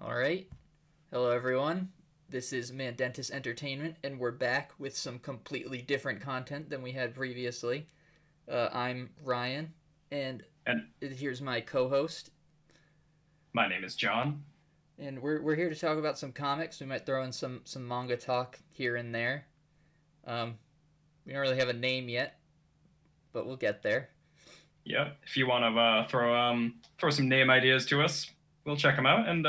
All right. Hello, everyone. This is Mandentis Entertainment, and we're back with some completely different content than we had previously. I'm Ryan, and And here's my co-host, my name is John. and we're here to talk about some comics. We might throw in some manga talk here and there. Um, we don't really have a name yet, but we'll get there. Yeah, if you want to throw some name ideas to us, we'll check them out, and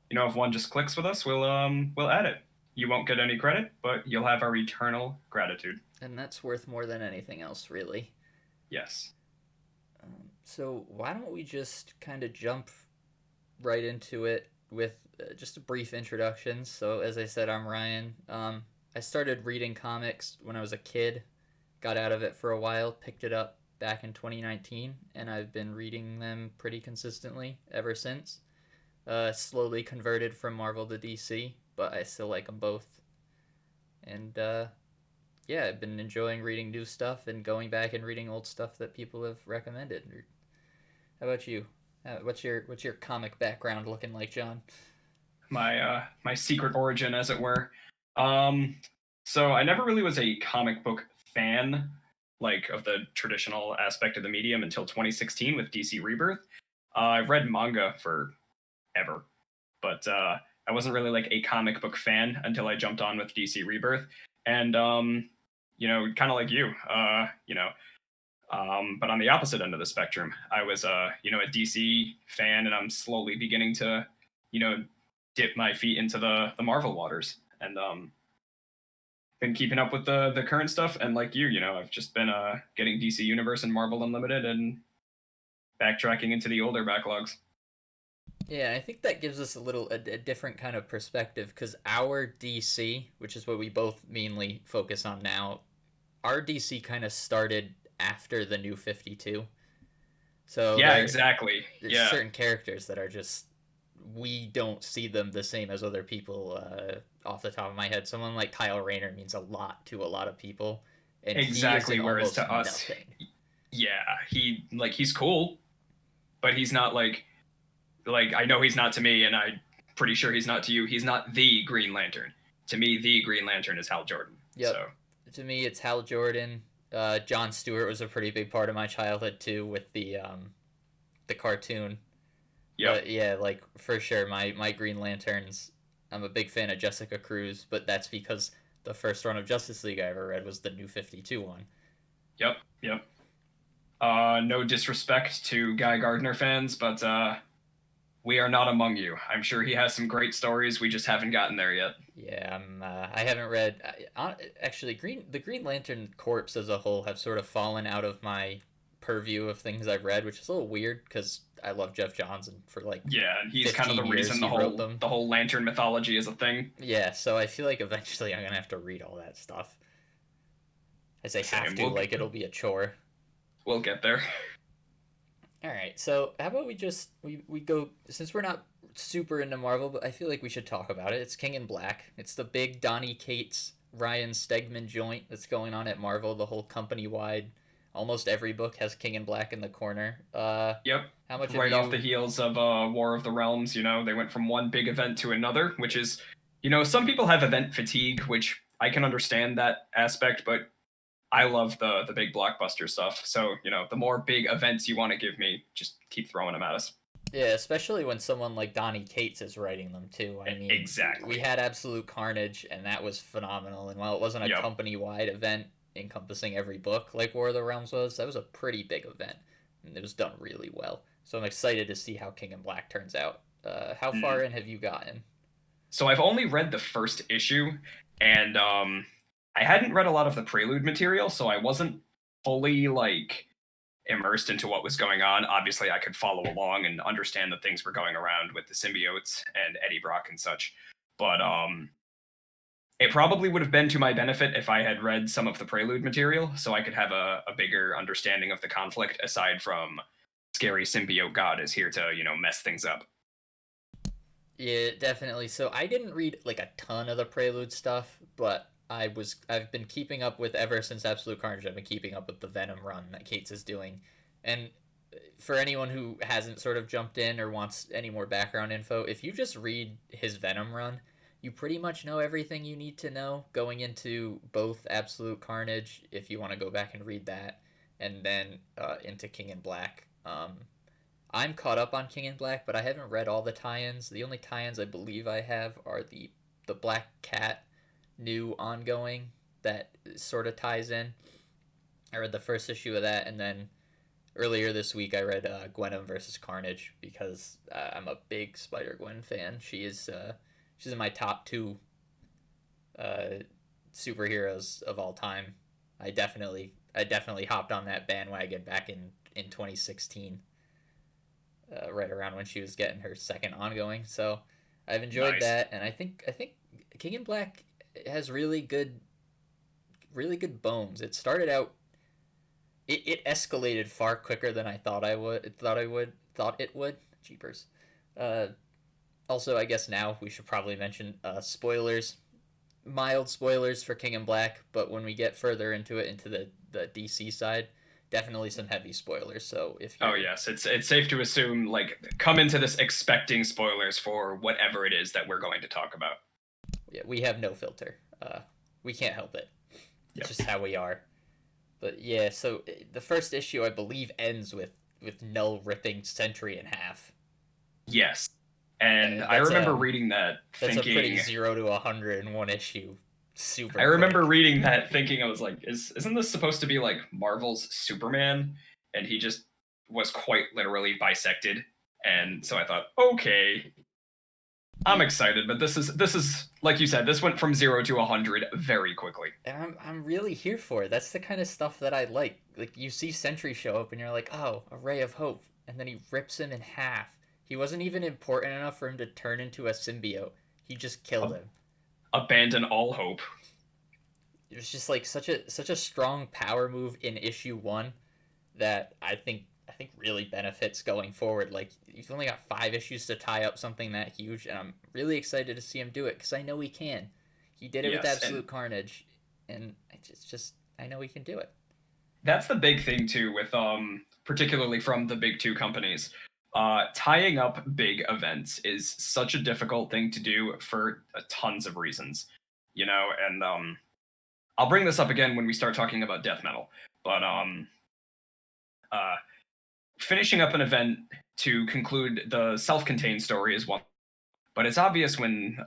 if one just clicks with us, we'll add it. You won't get any credit, but you'll have our eternal gratitude. And that's worth more than anything else, really. Yes. So why don't we just kind of jump right into it with just a brief introduction. So, as I said, I'm Ryan. I started reading comics when I was a kid, got out of it for a while, picked it up back in 2019, and I've been reading them pretty consistently ever since. Slowly converted from Marvel to DC, but I still like them both. And yeah, I've been enjoying reading new stuff and going back and reading old stuff that people have recommended. How about you? What's your comic background looking like, John? My secret origin, as it were. Um, so I never really was a comic book fan, like of the traditional aspect of the medium until 2016 with DC Rebirth. I've read manga for ever, but I wasn't really like a comic book fan until I jumped on with DC Rebirth, and kind of like you, but on the opposite end of the spectrum, I was a DC fan, and I'm slowly beginning to, you know, dip my feet into the Marvel waters, and been keeping up with the current stuff, and like I've just been getting DC Universe and Marvel Unlimited and backtracking into the older backlogs. Yeah, I think that gives us a different kind of perspective because our DC, which is what we both mainly focus on now, our DC kind of started after the New 52. So Yeah, exactly. there's Yeah, certain characters that are just we don't see them the same as other people. Off the top of my head, someone like Kyle Rayner means a lot to a lot of people, and he is in exactly. Whereas almost to us, nothing. yeah, he's cool, but he's not like I know he's not to me, and I'm pretty sure he's not to you. He's not the Green Lantern. To me, the Green Lantern is Hal Jordan. Yep. So, To me, it's Hal Jordan. John Stewart was a pretty big part of my childhood too, with the cartoon. yep. But yeah, like for sure, my Green Lanterns. I'm a big fan of Jessica Cruz, but that's because the first run of Justice League I ever read was the New 52 one. Yep, yep. No disrespect to Guy Gardner fans, but we are not among you. I'm sure he has some great stories. We just haven't gotten there yet. Yeah, I haven't read. Actually, the Green Lantern Corps as a whole have sort of fallen out of my purview of things I've read, which is a little weird because I love Jeff Johns and for like Yeah, and he's kind of 15 the years reason he wrote them. the whole Lantern mythology is a thing. Yeah, so I feel like eventually I'm gonna have to read all that stuff. I say have Same. to, like it'll be a chore. We'll get there. All right, so how about we go since we're not super into Marvel, but I feel like we should talk about it. It's King in Black. It's the big Donny Cates Ryan Stegman joint that's going on at Marvel. The whole company wide, almost every book has King in Black in the corner. Yep. How much have Right off you? the heels of War of the Realms, they went from one big event to another, which is, some people have event fatigue, which I can understand that aspect, but I love the big blockbuster stuff. So, the more big events you want to give me, just keep throwing them at us. Yeah, especially when someone like Donny Cates is writing them too. I mean, we Exactly. had Absolute Carnage, and that was phenomenal. And while it wasn't a Yep. company-wide event encompassing every book like War of the Realms was, that was a pretty big event, and it was done really well. So I'm excited to see how King in Black turns out. How far Mm. in have you gotten? So I've only read the first issue, and I hadn't read a lot of the prelude material, so I wasn't fully like immersed into what was going on. Obviously, I could follow along and understand that things were going around with the symbiotes and Eddie Brock and such. But it probably would have been to my benefit if I had read some of the prelude material, so I could have a bigger understanding of the conflict. Aside from scary symbiote god is here to mess things up. Yeah, definitely. So I didn't read like a ton of the Prelude stuff, but I've been keeping up with ever since Absolute Carnage. I've been keeping up with the Venom run that Cates is doing, and for anyone who hasn't sort of jumped in or wants any more background info, if you just read his Venom run, you pretty much know everything you need to know going into both Absolute Carnage, if you want to go back and read that, and then into King in Black. I'm caught up on King in Black, but I haven't read all the tie-ins. The only tie-ins I believe I have are the Black Cat new ongoing that sort of ties in. I read the first issue of that, and then earlier this week I read Venom versus Carnage because I'm a big Spider-Gwen fan. She's in my top two superheroes of all time. I definitely hopped on that bandwagon back in 2016, right around when she was getting her second ongoing. So I've enjoyed that, and I think King in Black has really good bones. It started out, it escalated far quicker than I thought it would. Jeepers. Also, I guess now we should probably mention spoilers, mild spoilers for King in Black, but when we get further into it, into the DC side, definitely some heavy spoilers. So if oh yes, it's safe to assume, like, come into this expecting spoilers for whatever it is that we're going to talk about. Yeah, we have no filter. We can't help it. It's just how we are. But yeah, so the first issue I believe ends with Null ripping Sentry in half. Yes. And I remember reading that thinking... That's a pretty 0 to 100 in one issue. Super I remember reading that thinking, I was like, isn't this supposed to be like Marvel's Superman? And he just was quite literally bisected. And so I thought, okay, I'm excited, but this is like you said, this went from 0 to 100 very quickly. And I'm really here for it. That's the kind of stuff that I like. Like, you see Sentry show up and you're like, oh, a ray of hope. And then he rips him in half. He wasn't even important enough for him to turn into a symbiote. He just killed him. Abandon all hope. It was just like such a strong power move in issue 1 that I think really benefits going forward. Like, you've only got 5 issues to tie up something that huge, and I'm really excited to see him do it because I know he can. He did it with Absolute Carnage, and I know he can do it. That's the big thing too with particularly from the big two companies. Tying up big events is such a difficult thing to do for tons of reasons, you know, and I'll bring this up again when we start talking about death metal, but finishing up an event to conclude the self-contained story is one, but it's obvious when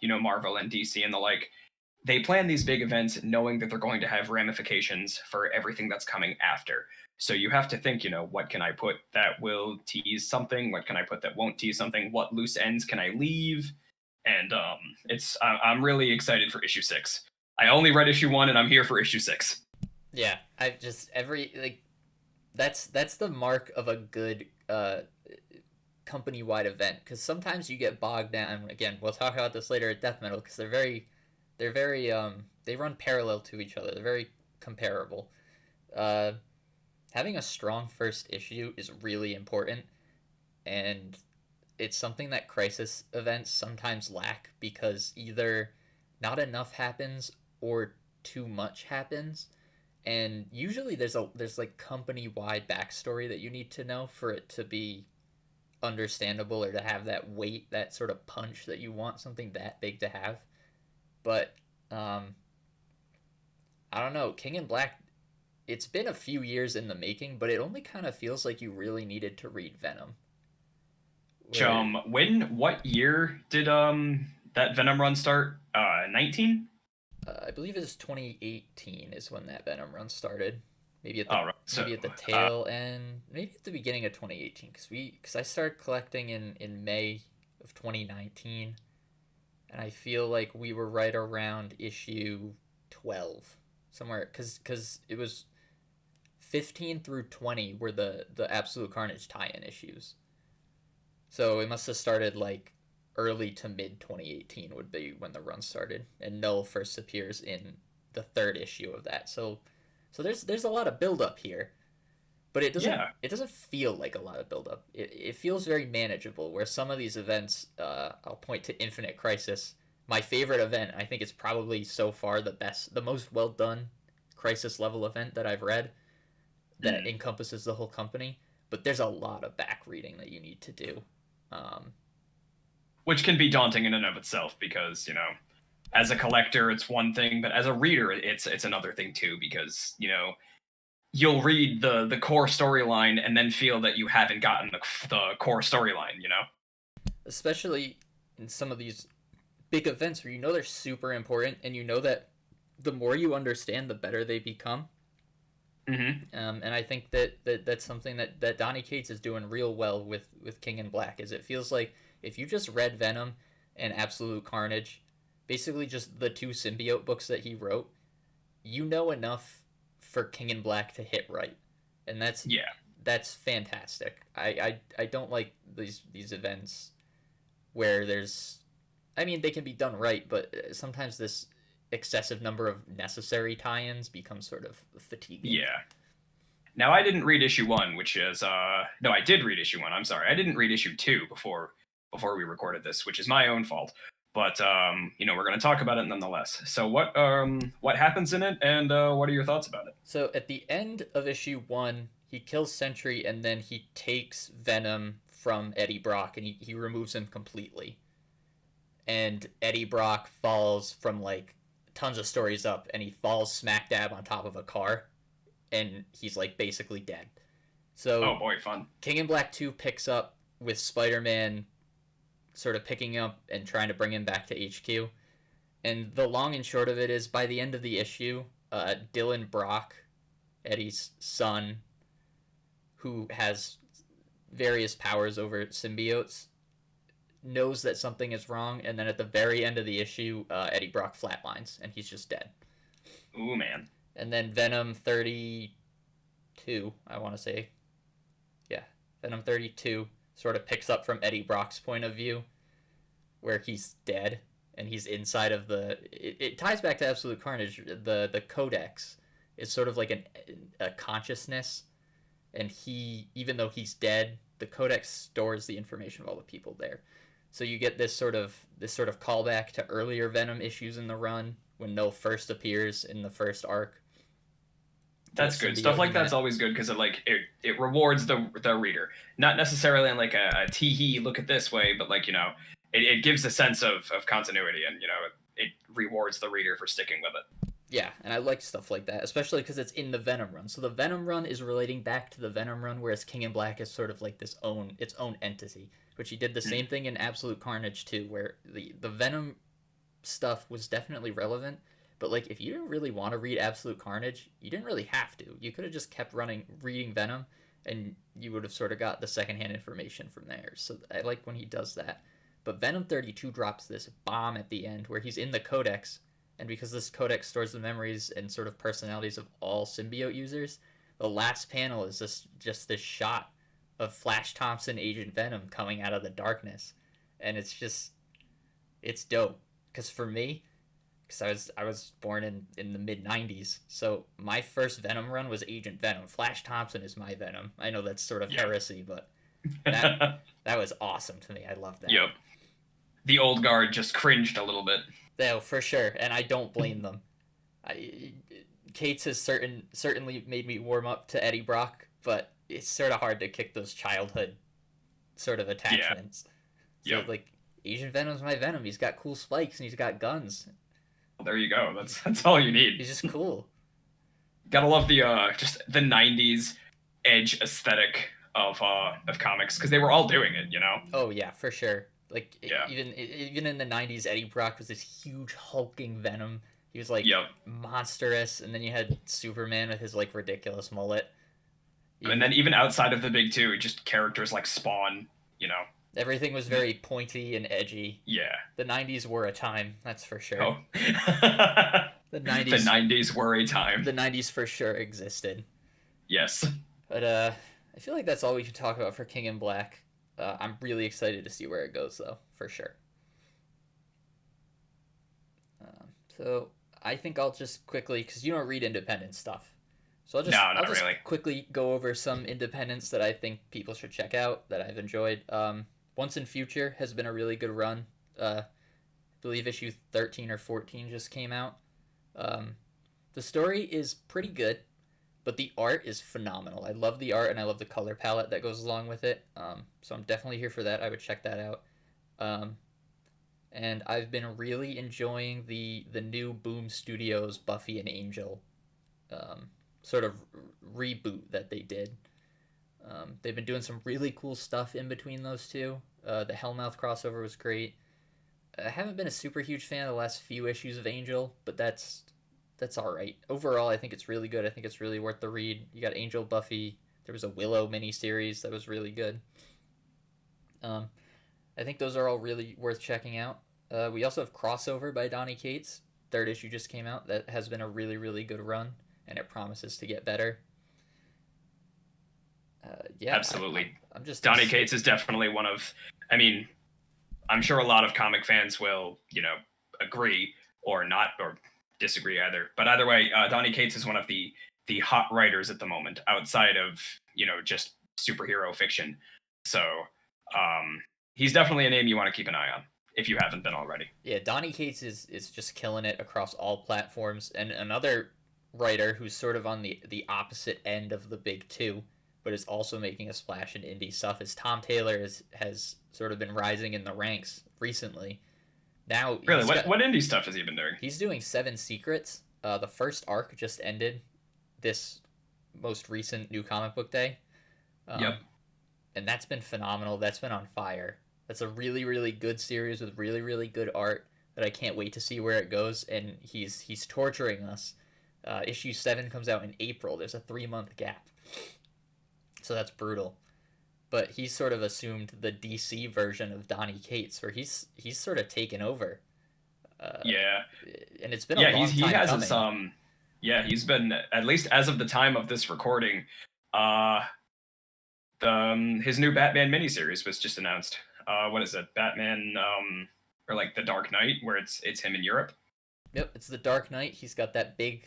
Marvel and DC and the like, they plan these big events knowing that they're going to have ramifications for everything that's coming after. So you have to think, what can I put that will tease something? What can I put that won't tease something? What loose ends can I leave? And I'm really excited for issue 6. I only read issue 1 and I'm here for issue 6. Yeah, that's the mark of a good company-wide event, because sometimes you get bogged down. Again, we'll talk about this later at Death Metal, because they're very they run parallel to each other. They're very comparable. Having a strong first issue is really important, and it's something that crisis events sometimes lack because either not enough happens or too much happens. And usually there's like company-wide backstory that you need to know for it to be understandable or to have that weight, that sort of punch that you want something that big to have. But I don't know, King in Black, it's been a few years in the making, but it only kind of feels like you really needed to read Venom. What year did that Venom run start? 19? I believe it was 2018 is when that Venom run started. Maybe at the tail end, maybe at the beginning of 2018, because I started collecting in May of 2019, and I feel like we were right around issue 12 somewhere, because it was 15 through 20 were the Absolute Carnage tie-in issues. So it must have started like early to mid 2018 would be when the run started, and Null first appears in the 3rd issue of that. So there's a lot of build up here, but it doesn't feel like a lot of build up. It feels very manageable. Where some of these events, I'll point to Infinite Crisis, my favorite event. I think it's probably so far the most well done Crisis level event that I've read that encompasses the whole company. but there's a lot of back reading that you need to do. Um, Which can be daunting in and of itself because, as a collector it's one thing, but as a reader it's another thing too because, you'll read the core storyline and then feel that you haven't gotten the core storyline. Especially in some of these big events where you know they're super important and you know that the more you understand, the better they become. And I think that's something that Donny Cates is doing real well with King in Black. Is it feels like if you just read Venom and Absolute Carnage, basically just the two symbiote books that he wrote, you know enough for King in Black to hit right, and that's fantastic. I don't like these events where there's, I mean, they can be done right, but sometimes this excessive number of necessary tie-ins becomes sort of fatiguing. Yeah. Now I didn't read issue 1, which is no, I did read issue 1. I'm sorry. I didn't read issue 2 before we recorded this, which is my own fault. But we're going to talk about it nonetheless. So what happens in it, and what are your thoughts about it? So at the end of issue 1, he kills Sentry, and then he takes Venom from Eddie Brock, and he removes him completely. And Eddie Brock falls from like tons of stories up, and he falls smack dab on top of a car, and he's like basically dead. So oh boy, fun. King in Black 2 picks up with Spider-Man sort of picking up and trying to bring him back to HQ. And the long and short of it is, by the end of the issue, Dylan Brock, Eddie's son, who has various powers over symbiotes, knows that something is wrong, and then at the very end of the issue, Eddie Brock flatlines, and he's just dead. Ooh, man. And then Venom 32, I want to say. Yeah, Venom 32 sort of picks up from Eddie Brock's point of view, where he's dead, and he's inside of the... It ties back to Absolute Carnage. The Codex is sort of like a consciousness, and he, even though he's dead, the Codex stores the information of all the people there. So you get this sort of callback to earlier Venom issues in the run when No first appears in the first arc. That's good. Stuff like that's always good because it rewards the reader, not necessarily in like a tee-hee look at this way, but like it gives a sense of continuity, and it rewards the reader for sticking with it. Yeah, and I like stuff like that, especially because it's in the Venom run. So the Venom run is relating back to the Venom run, whereas King in Black is sort of like its own entity, which he did the same thing in Absolute Carnage too, where the Venom stuff was definitely relevant, but like if you didn't really want to read Absolute Carnage, you didn't really have to. You could have just kept reading Venom, and you would have sort of got the secondhand information from there. So I like when he does that. But Venom 32 drops this bomb at the end where he's in the Codex, and because this Codex stores the memories and sort of personalities of all symbiote users, the last panel is just this shot of Flash Thompson, Agent Venom coming out of the darkness. And it's dope. Because for me, because I was born in the mid-90s, so my first Venom run was Agent Venom. Flash Thompson is my Venom. I know that's sort of heresy, but that was awesome to me. I love that. Yep. The old guard just cringed a little bit. No, for sure, and I don't blame them. Cates has certainly made me warm up to Eddie Brock, but it's sort of hard to kick those childhood sort of attachments. Yeah. So, like, Agent Venom's my Venom. He's got cool spikes, and he's got guns. Well, there you go. That's all you need. He's just cool. Gotta love the just the 90s edge aesthetic of comics, because they were all doing it, Oh, yeah, for sure. Like, even in the 90s, Eddie Brock was this huge hulking Venom. He was, like, monstrous, and then you had Superman with his, like, ridiculous mullet. And then even outside of the big two, just characters like Spawn, Everything was very pointy and edgy. Yeah. The 90s were a time, that's for sure. Oh. The 90s... The 90s were a time. The 90s for sure existed. Yes. But, I feel like that's all we should talk about for King in Black. I'm really excited to see where it goes, though, for sure. So I think I'll just quickly, because you don't read independent stuff, so I'll just really. quickly go over some independents that I think people should check out that I've enjoyed. Once in Future has been a really good run. I believe issue 13 or 14 just came out. The story is pretty good. But the art is phenomenal. I love the art and I love the color palette that goes along with it. So I'm definitely here for that. I would check that out. Um, and I've been really enjoying the new Boom Studios Buffy and Angel sort of reboot that they did. They've been doing some really cool stuff in between those two. The Hellmouth crossover was great. I haven't been a super huge fan of the last few issues of Angel, but that's all right. Overall, I think it's really good. I think it's really worth the read. You got Angel, Buffy. There was a Willow miniseries that was really good. Um, I think those are all really worth checking out. We also have Crossover by Donny Cates. Third issue just came out. That has been a really, really good run, and it promises to get better. Yeah, Absolutely. I'm just Donny Cates is definitely one of, I mean, I'm sure a lot of comic fans will, agree or not, or disagree either. But either way, Donny Cates is one of the hot writers at the moment, outside of, just superhero fiction. So he's definitely a name you want to keep an eye on if you haven't been already. Yeah, Donny Cates is just killing it across all platforms. And another writer who's sort of on the opposite end of the big two, but is also making a splash in indie stuff, is Tom Taylor has sort of been rising in the ranks recently. Now, really, what indie stuff has he been doing? He's doing Seven Secrets. The first arc just ended this most recent New Comic Book Day. Yep. And that's been phenomenal. That's been on fire. That's a really, really good series with really, really good art that I can't wait to see where it goes. And he's torturing us. Issue 7 comes out in April. There's a 3-month gap. So that's brutal. But he's sort of assumed the DC version of Donny Cates, where he's sort of taken over. Yeah. And it's been a long time he has coming. he's been, at least as of the time of this recording, his new Batman miniseries was just announced. What is it? Batman, or like The Dark Knight, where it's him in Europe. Yep, it's The Dark Knight. He's got that big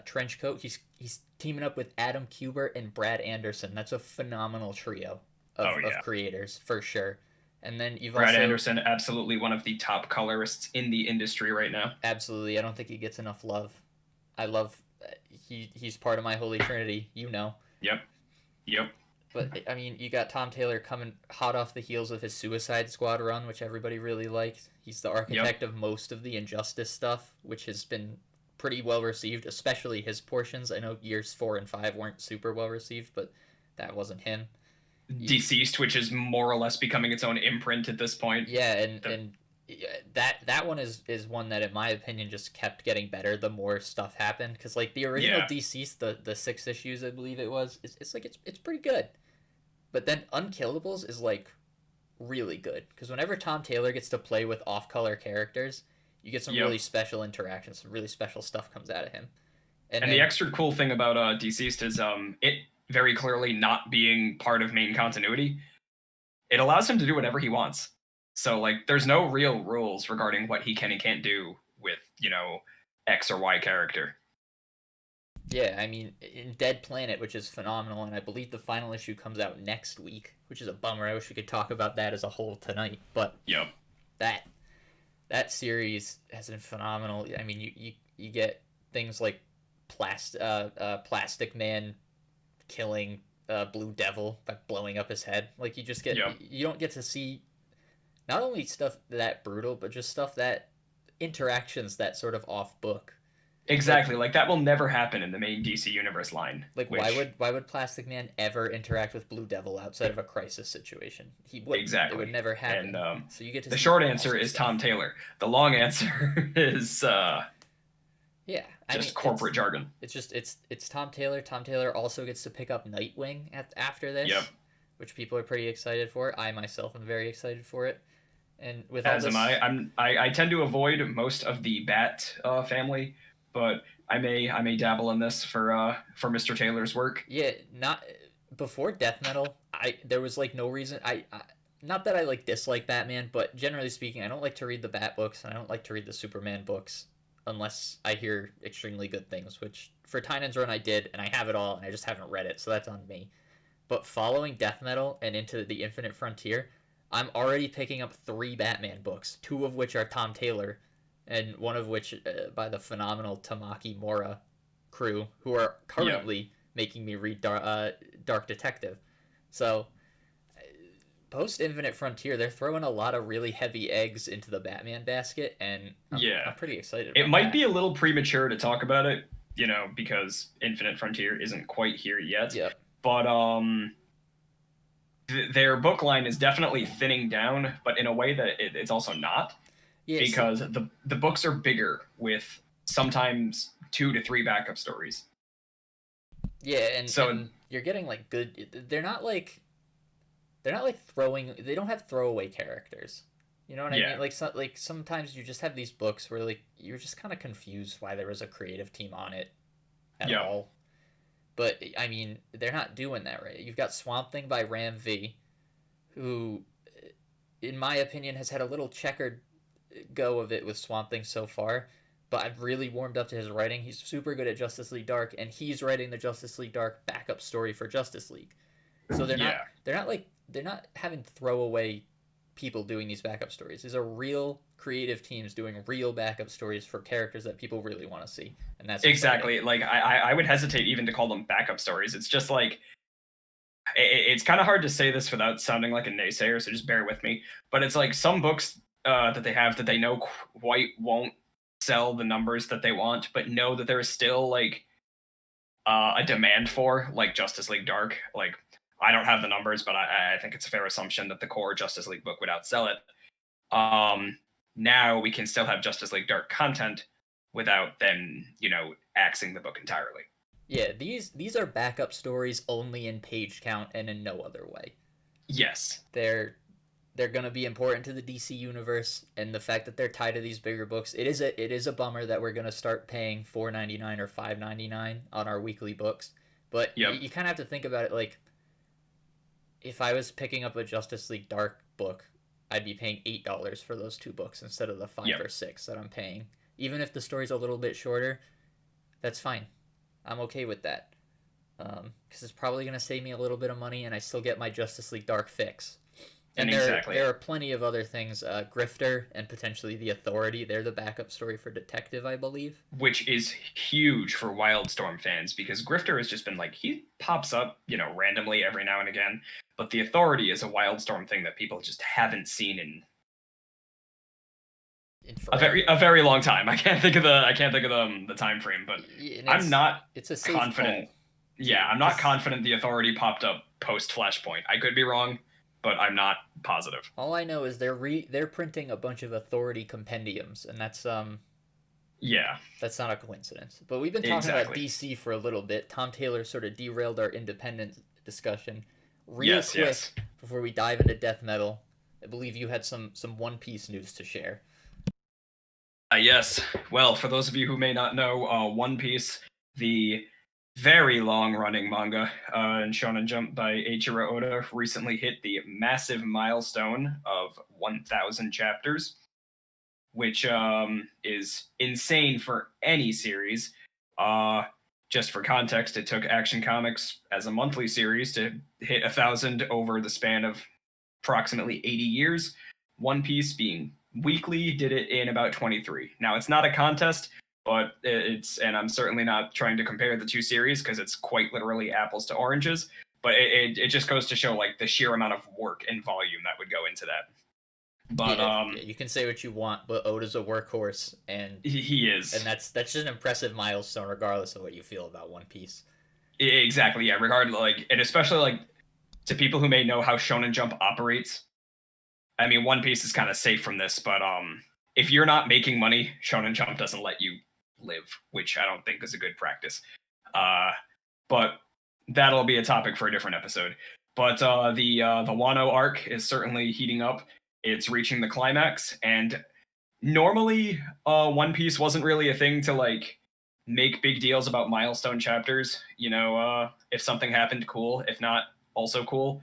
trench coat. He's teaming up with Adam Kubert and Brad Anderson. That's a phenomenal trio of creators for sure. And then you've Brad Anderson, absolutely one of the top colorists in the industry right now. Absolutely, I don't think he gets enough love. I love he's part of my holy trinity. Yep. But I mean, you got Tom Taylor coming hot off the heels of his Suicide Squad run, which everybody really liked. He's the architect of most of the Injustice stuff, which has been pretty well received, especially his portions. I know years 4 and 5 weren't super well received, but that wasn't him. Deceased, which is more or less becoming its own imprint at this point. Yeah, and that one is one that, in my opinion, just kept getting better the more stuff happened. Because like the original Deceased, the 6 issues I believe it was, it's pretty good. But then Unkillables is like really good, because whenever Tom Taylor gets to play with off-color characters, you get some really special interactions, some really special stuff comes out of him. And then, the extra cool thing about Deceased is it very clearly not being part of main continuity. It allows him to do whatever he wants. So like there's no real rules regarding what he can and can't do with, X or Y character. Yeah, I mean, in Dead Planet, which is phenomenal, and I believe the final issue comes out next week, which is a bummer. I wish we could talk about that as a whole tonight. But that series has been phenomenal. I mean, you get things like Plastic Man killing Blue Devil by blowing up his head. Like, you just get you don't get to see not only stuff that brutal, but just stuff that interactions that sort of off book. Exactly, like that will never happen in the main DC Universe line. Like, why would Plastic Man ever interact with Blue Devil outside of a crisis situation? He wouldn't. Exactly, it would never happen. And so you get to the short answer is Tom Taylor. The long answer is corporate jargon. It's Tom Taylor. Tom Taylor also gets to pick up Nightwing after this, which people are pretty excited for. I myself am very excited for it. And with as am I. I tend to avoid most of the Bat family, but I may dabble in this for Mr. Taylor's work. Yeah, not before Death Metal. There was like no reason. I not that I like dislike Batman, but generally speaking, I don't like to read the Bat books and I don't like to read the Superman books unless I hear extremely good things. Which for Tynan's run I did, and I have it all, and I just haven't read it, so that's on me. But following Death Metal and into the Infinite Frontier, I'm already picking up 3 Batman books, 2 of which are Tom Taylor, and one of which by the phenomenal Tamaki Mora crew, who are currently making me read Dark Detective. So post Infinite Frontier, they're throwing a lot of really heavy eggs into the Batman basket, and Yeah. I'm pretty excited It about might that. be a little premature to talk about it, because Infinite Frontier isn't quite here yet. Yep. But their book line is definitely thinning down, but in a way that it's also not, Yeah. See, because the books are bigger with sometimes 2 to 3 backup stories. yeah, So and you're getting like good. They're not like throwing. They don't have throwaway characters. You know what I yeah, mean? Like sometimes you just have these books where like you're just kind of confused why there was a creative team on it at yeah, all. But I mean, they're not doing that right. You've got Swamp Thing by Ram V, who, in my opinion, has had a little checkered go of it with Swamp Thing so far. But I've really warmed up to his writing. He's super good at Justice League Dark, and he's writing the Justice League Dark backup story for Justice League. So yeah. they're not having throwaway people doing these backup stories. These are real creative teams doing real backup stories for characters that people really want to see, and that's exciting. Exactly. Like I would hesitate even to call them backup stories. It's just like it's kind of hard to say this without sounding like a naysayer, so just bear with me. But it's like some books that they have that they know quite won't sell the numbers that they want, but know that there is still like a demand for, like Justice League Dark. Like I don't have the numbers, but I think it's a fair assumption that the core Justice League book would outsell it. Now we can still have Justice League Dark content without them, axing the book entirely. Yeah, these are backup stories only in page count and in no other way. Yes. They're going to be important to the DC universe, and the fact that they're tied to these bigger books, it is a bummer that we're going to start paying $4.99 or $5.99 on our weekly books. But Yep. you kind of have to think about it like, if I was picking up a Justice League Dark book, I'd be paying $8 for those two books instead of the 5 Yep. or 6 that I'm paying. Even if the story's a little bit shorter, that's fine. I'm okay with that. Because it's probably going to save me a little bit of money, and I still get my Justice League Dark fix. And Exactly. there are plenty of other things. Grifter and potentially the Authority. They're the backup story for Detective, I believe. Which is huge for Wildstorm fans because Grifter has just been like, he pops up, randomly every now and again. But the Authority is a Wildstorm thing that people just haven't seen in a very long time. I can't think of the time frame, but I'm not it's a safe confident. call. Yeah, I'm not confident the Authority popped up post Flashpoint. I could be wrong, but I'm not positive. All I know is they're printing a bunch of Authority compendiums, and Yeah, that's not a coincidence. But we've been talking about exactly. DC for a little bit. Tom Taylor sort of derailed our independent discussion. Real Yes, quick, yes. before we dive into death metal, I believe you had some One Piece news to share. Yes. Well, for those of you who may not know, One Piece, the very long-running manga in Shonen Jump by Eiichiro Oda, recently hit the massive milestone of 1,000 chapters, which is insane for any series. Just for context, it took Action Comics as a monthly series to hit 1,000 over the span of approximately 80 years. One Piece being weekly did it in about 23. Now it's not a contest, but and I'm certainly not trying to compare the two series because it's quite literally apples to oranges. But it just goes to show like the sheer amount of work and volume that would go into that. But Yeah, you can say what you want, but Oda's a workhorse, and he is that's just an impressive milestone, regardless of what you feel about One Piece. exactly, yeah. Regardless, like, and especially like to people who may know how Shonen Jump operates. I mean, One Piece is kind of safe from this, but if you're not making money, Shonen Jump doesn't let you live, which I don't think is a good practice. But that'll be a topic for a different episode. But the Wano arc is certainly heating up. It's reaching the climax, and normally One Piece wasn't really a thing to like make big deals about milestone chapters. If something happened, cool. If not, also cool.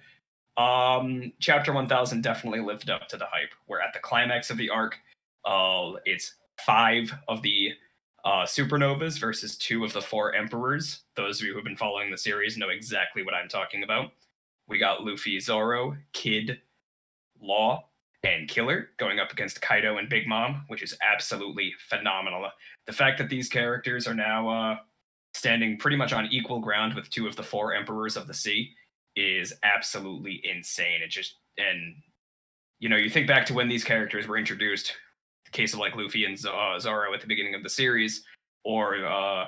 Chapter 1000 definitely lived up to the hype. We're at the climax of the arc. It's 5 of the supernovas versus 2 of the 4 emperors. Those of you who've been following the series know exactly what I'm talking about. We got Luffy, Zoro, Kid, Law, and Killer going up against Kaido and Big Mom, which is absolutely phenomenal. The fact that these characters are now standing pretty much on equal ground with two of the four emperors of the sea is absolutely insane. It just, and you think back to when these characters were introduced, the case of like Luffy and Zoro at the beginning of the series, or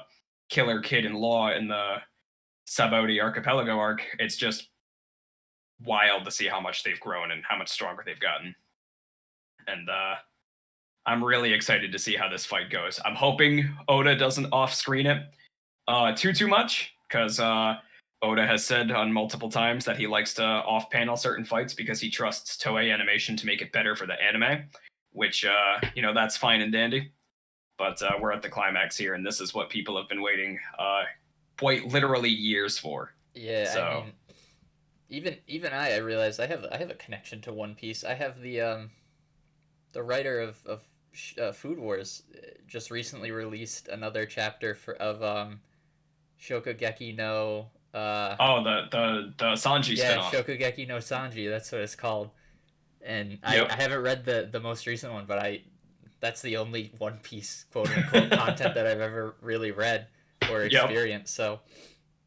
Killer Kid and Law in the Sabaody Archipelago arc. It's just wild to see how much they've grown and how much stronger they've gotten. And I'm really excited to see how this fight goes. I'm hoping Oda doesn't off-screen it too much, because Oda has said on multiple times that he likes to off-panel certain fights because he trusts Toei Animation to make it better for the anime, which, that's fine and dandy. But we're at the climax here, and this is what people have been waiting quite literally years for. Yeah, so. I mean, even I realized I have a connection to One Piece. I have the writer of Food Wars just recently released another chapter of Shokugeki no the Sanji spinoff. Shokugeki no Sanji, that's what it's called. And Yep. I haven't read the most recent one, but that's the only One Piece quote unquote content that I've ever really read or experienced. Yep. So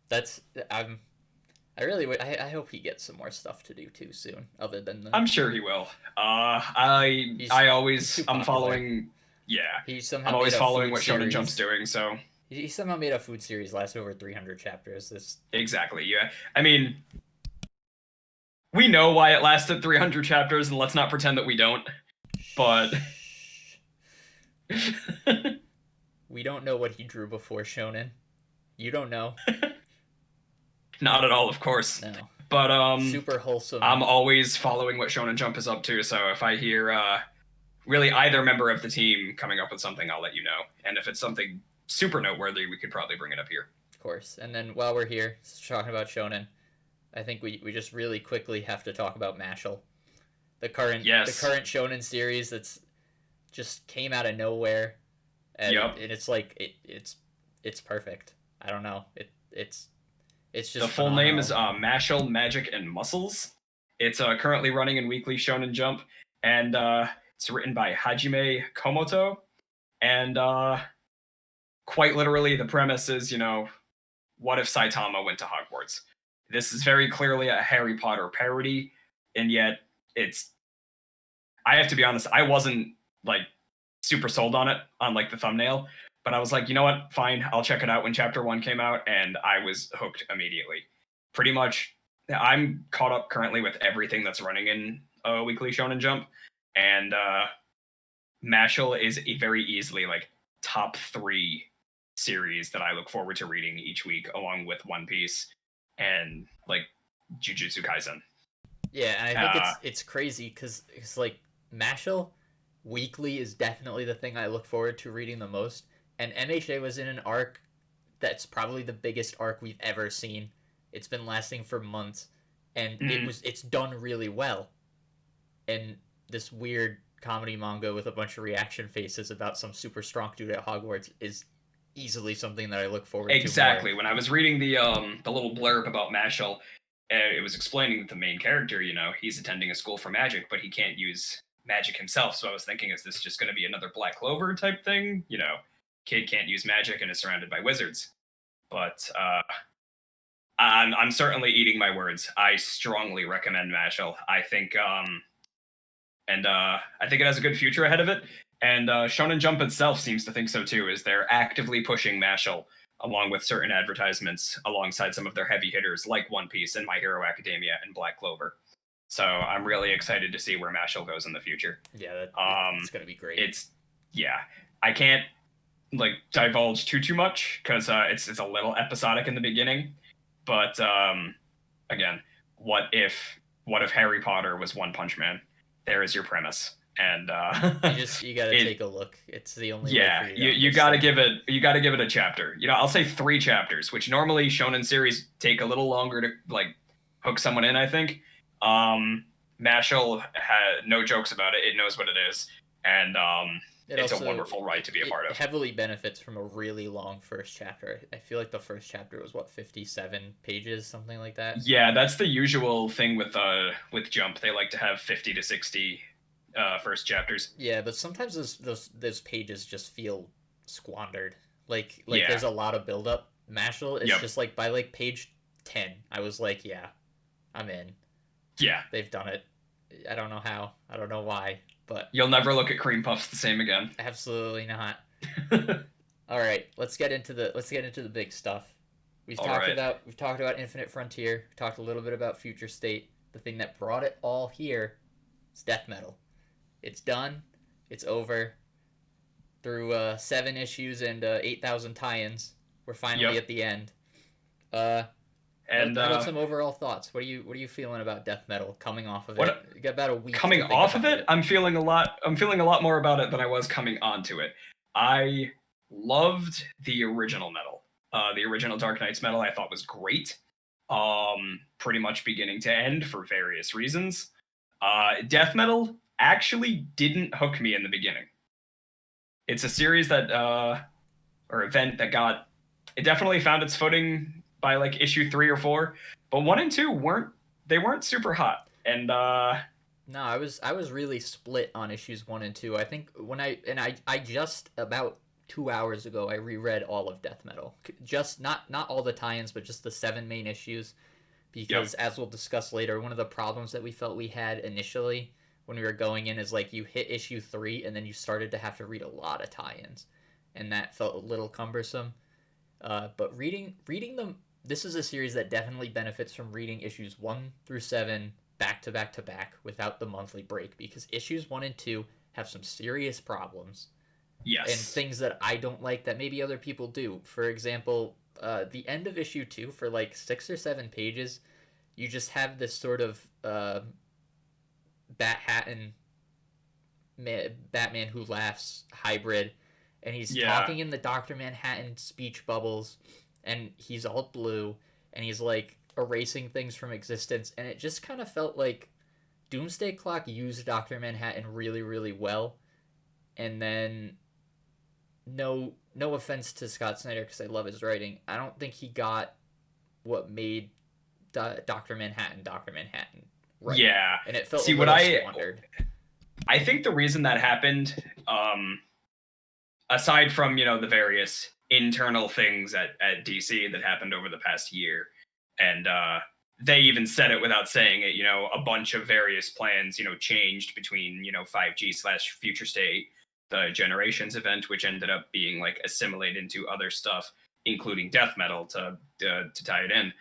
that's I hope he gets some more stuff to do too soon, other than the... I'm sure he will. I'm following. Yeah, I'm always following what Shonen Jump's doing. So he somehow made a food series last over 300 chapters. Exactly. Yeah, I mean, we know why it lasted 300 chapters, and let's not pretend that we don't. But we don't know what he drew before Shonen. You don't know. Not at all, of course. No. But super wholesome. I'm always following what Shonen Jump is up to, so if I hear really either member of the team coming up with something, I'll let you know. And if it's something super noteworthy, we could probably bring it up here. Of course. And then while we're here talking about Shonen, I think we just really quickly have to talk about Mashle. The current Shonen series that's just came out of nowhere. And it's like it's perfect. I don't know. It's just the full name is Mashle, Magic, and Muscles. It's currently running in Weekly Shonen Jump, and it's written by Hajime Komoto. And quite literally, the premise is, what if Saitama went to Hogwarts? This is very clearly a Harry Potter parody, and yet I have to be honest, I wasn't like super sold on it on like the thumbnail. But I was like, you know what? Fine, I'll check it out when Chapter 1 came out, and I was hooked immediately. Pretty much, I'm caught up currently with everything that's running in Weekly Shonen Jump, and Mashle is very easily like top 3 series that I look forward to reading each week, along with One Piece and like Jujutsu Kaisen. Yeah, and I think it's crazy because like Mashle Weekly is definitely the thing I look forward to reading the most. And MHA was in an arc that's probably the biggest arc we've ever seen. It's been lasting for months, and it's done really well. And this weird comedy manga with a bunch of reaction faces about some super strong dude at Hogwarts is easily something that I look forward to. Exactly. When I was reading the little blurb about Mashle, it was explaining that the main character, he's attending a school for magic, but he can't use magic himself. So I was thinking, is this just going to be another Black Clover type thing? Kid can't use magic and is surrounded by wizards. But I'm certainly eating my words. I strongly recommend Mashle. I think I think it has a good future ahead of it. And Shonen Jump itself seems to think so too, as they're actively pushing Mashle along with certain advertisements alongside some of their heavy hitters like One Piece and My Hero Academia and Black Clover. So I'm really excited to see where Mashle goes in the future. Yeah, it's going to be great. I can't like divulge too much because it's a little episodic in the beginning. But again, what if Harry Potter was One Punch Man? There is your premise. And you gotta take a look. It's the only way for you gotta give it a chapter. I'll say 3 chapters, which normally shonen series take a little longer to like hook someone in, I think. Mashle had no jokes about it. It knows what it is, and it's also a wonderful ride to be a part of. It heavily benefits from a really long first chapter. I feel like the first chapter was 57 pages, something like that. Yeah, that's the usual thing with Jump. They like to have 50 to 60 first chapters. Yeah, but sometimes those pages just feel squandered. Like there's a lot of buildup, Mashal is Yep. just like by like page 10, I was like, yeah, I'm in. Yeah. They've done it. I don't know how. I don't know why, but You'll never look at Cream Puffs the same again. absolutely not. All right, let's get into the big stuff. All right. We've talked about Infinite Frontier. We talked a little bit about Future State. The thing that brought it all here is Death Metal. It's done. It's over. Through 7 issues and 8,000 tie-ins, we're finally Yep. at the end. Uh, And how about some overall thoughts? What are you feeling about Death Metal coming off of it? what You got about a week coming to think off of about it, it. I'm feeling a lot more about it than I was coming onto it. I loved the original metal. The original Dark Knight's metal I thought was great. Pretty much beginning to end for various reasons. Death Metal actually didn't hook me in the beginning. It's a series that or event that got it definitely found its footing by like issue 3 or 4, but 1 and 2 weren't super hot. And No, I was really split on issues 1 and 2. I think I just about 2 hours ago I reread all of Death Metal. Just not all the tie-ins, but just the 7 main issues. yep, Because as we'll discuss later, one of the problems that we felt we had initially when we were going in is like you hit issue 3 and then you started to have to read a lot of tie-ins, and that felt a little cumbersome. But reading them, this is a series that definitely benefits from reading issues 1 through 7 back to back to back without the monthly break, because issues 1 and 2 have some serious problems and yes, things that I don't like that maybe other people do. For example, the end of issue 2 for like 6 or 7 pages, you just have this sort of Bat Hatton Batman Who Laughs hybrid, and he's yeah, talking in the Doctor Manhattan speech bubbles, and he's all blue, and he's like erasing things from existence, and it just kind of felt like Doomsday Clock used Doctor Manhattan really, really well, and then no offense to Scott Snyder because I love his writing, I don't think he got what made Doctor Manhattan Doctor Manhattan right, yeah. and it felt a See what little squandered. I think the reason that happened, aside from the various internal things at DC that happened over the past year, and they even said it without saying it. A bunch of various plans changed between 5G/Future State, the Generations event, which ended up being like assimilated into other stuff, including Death Metal to tie it in.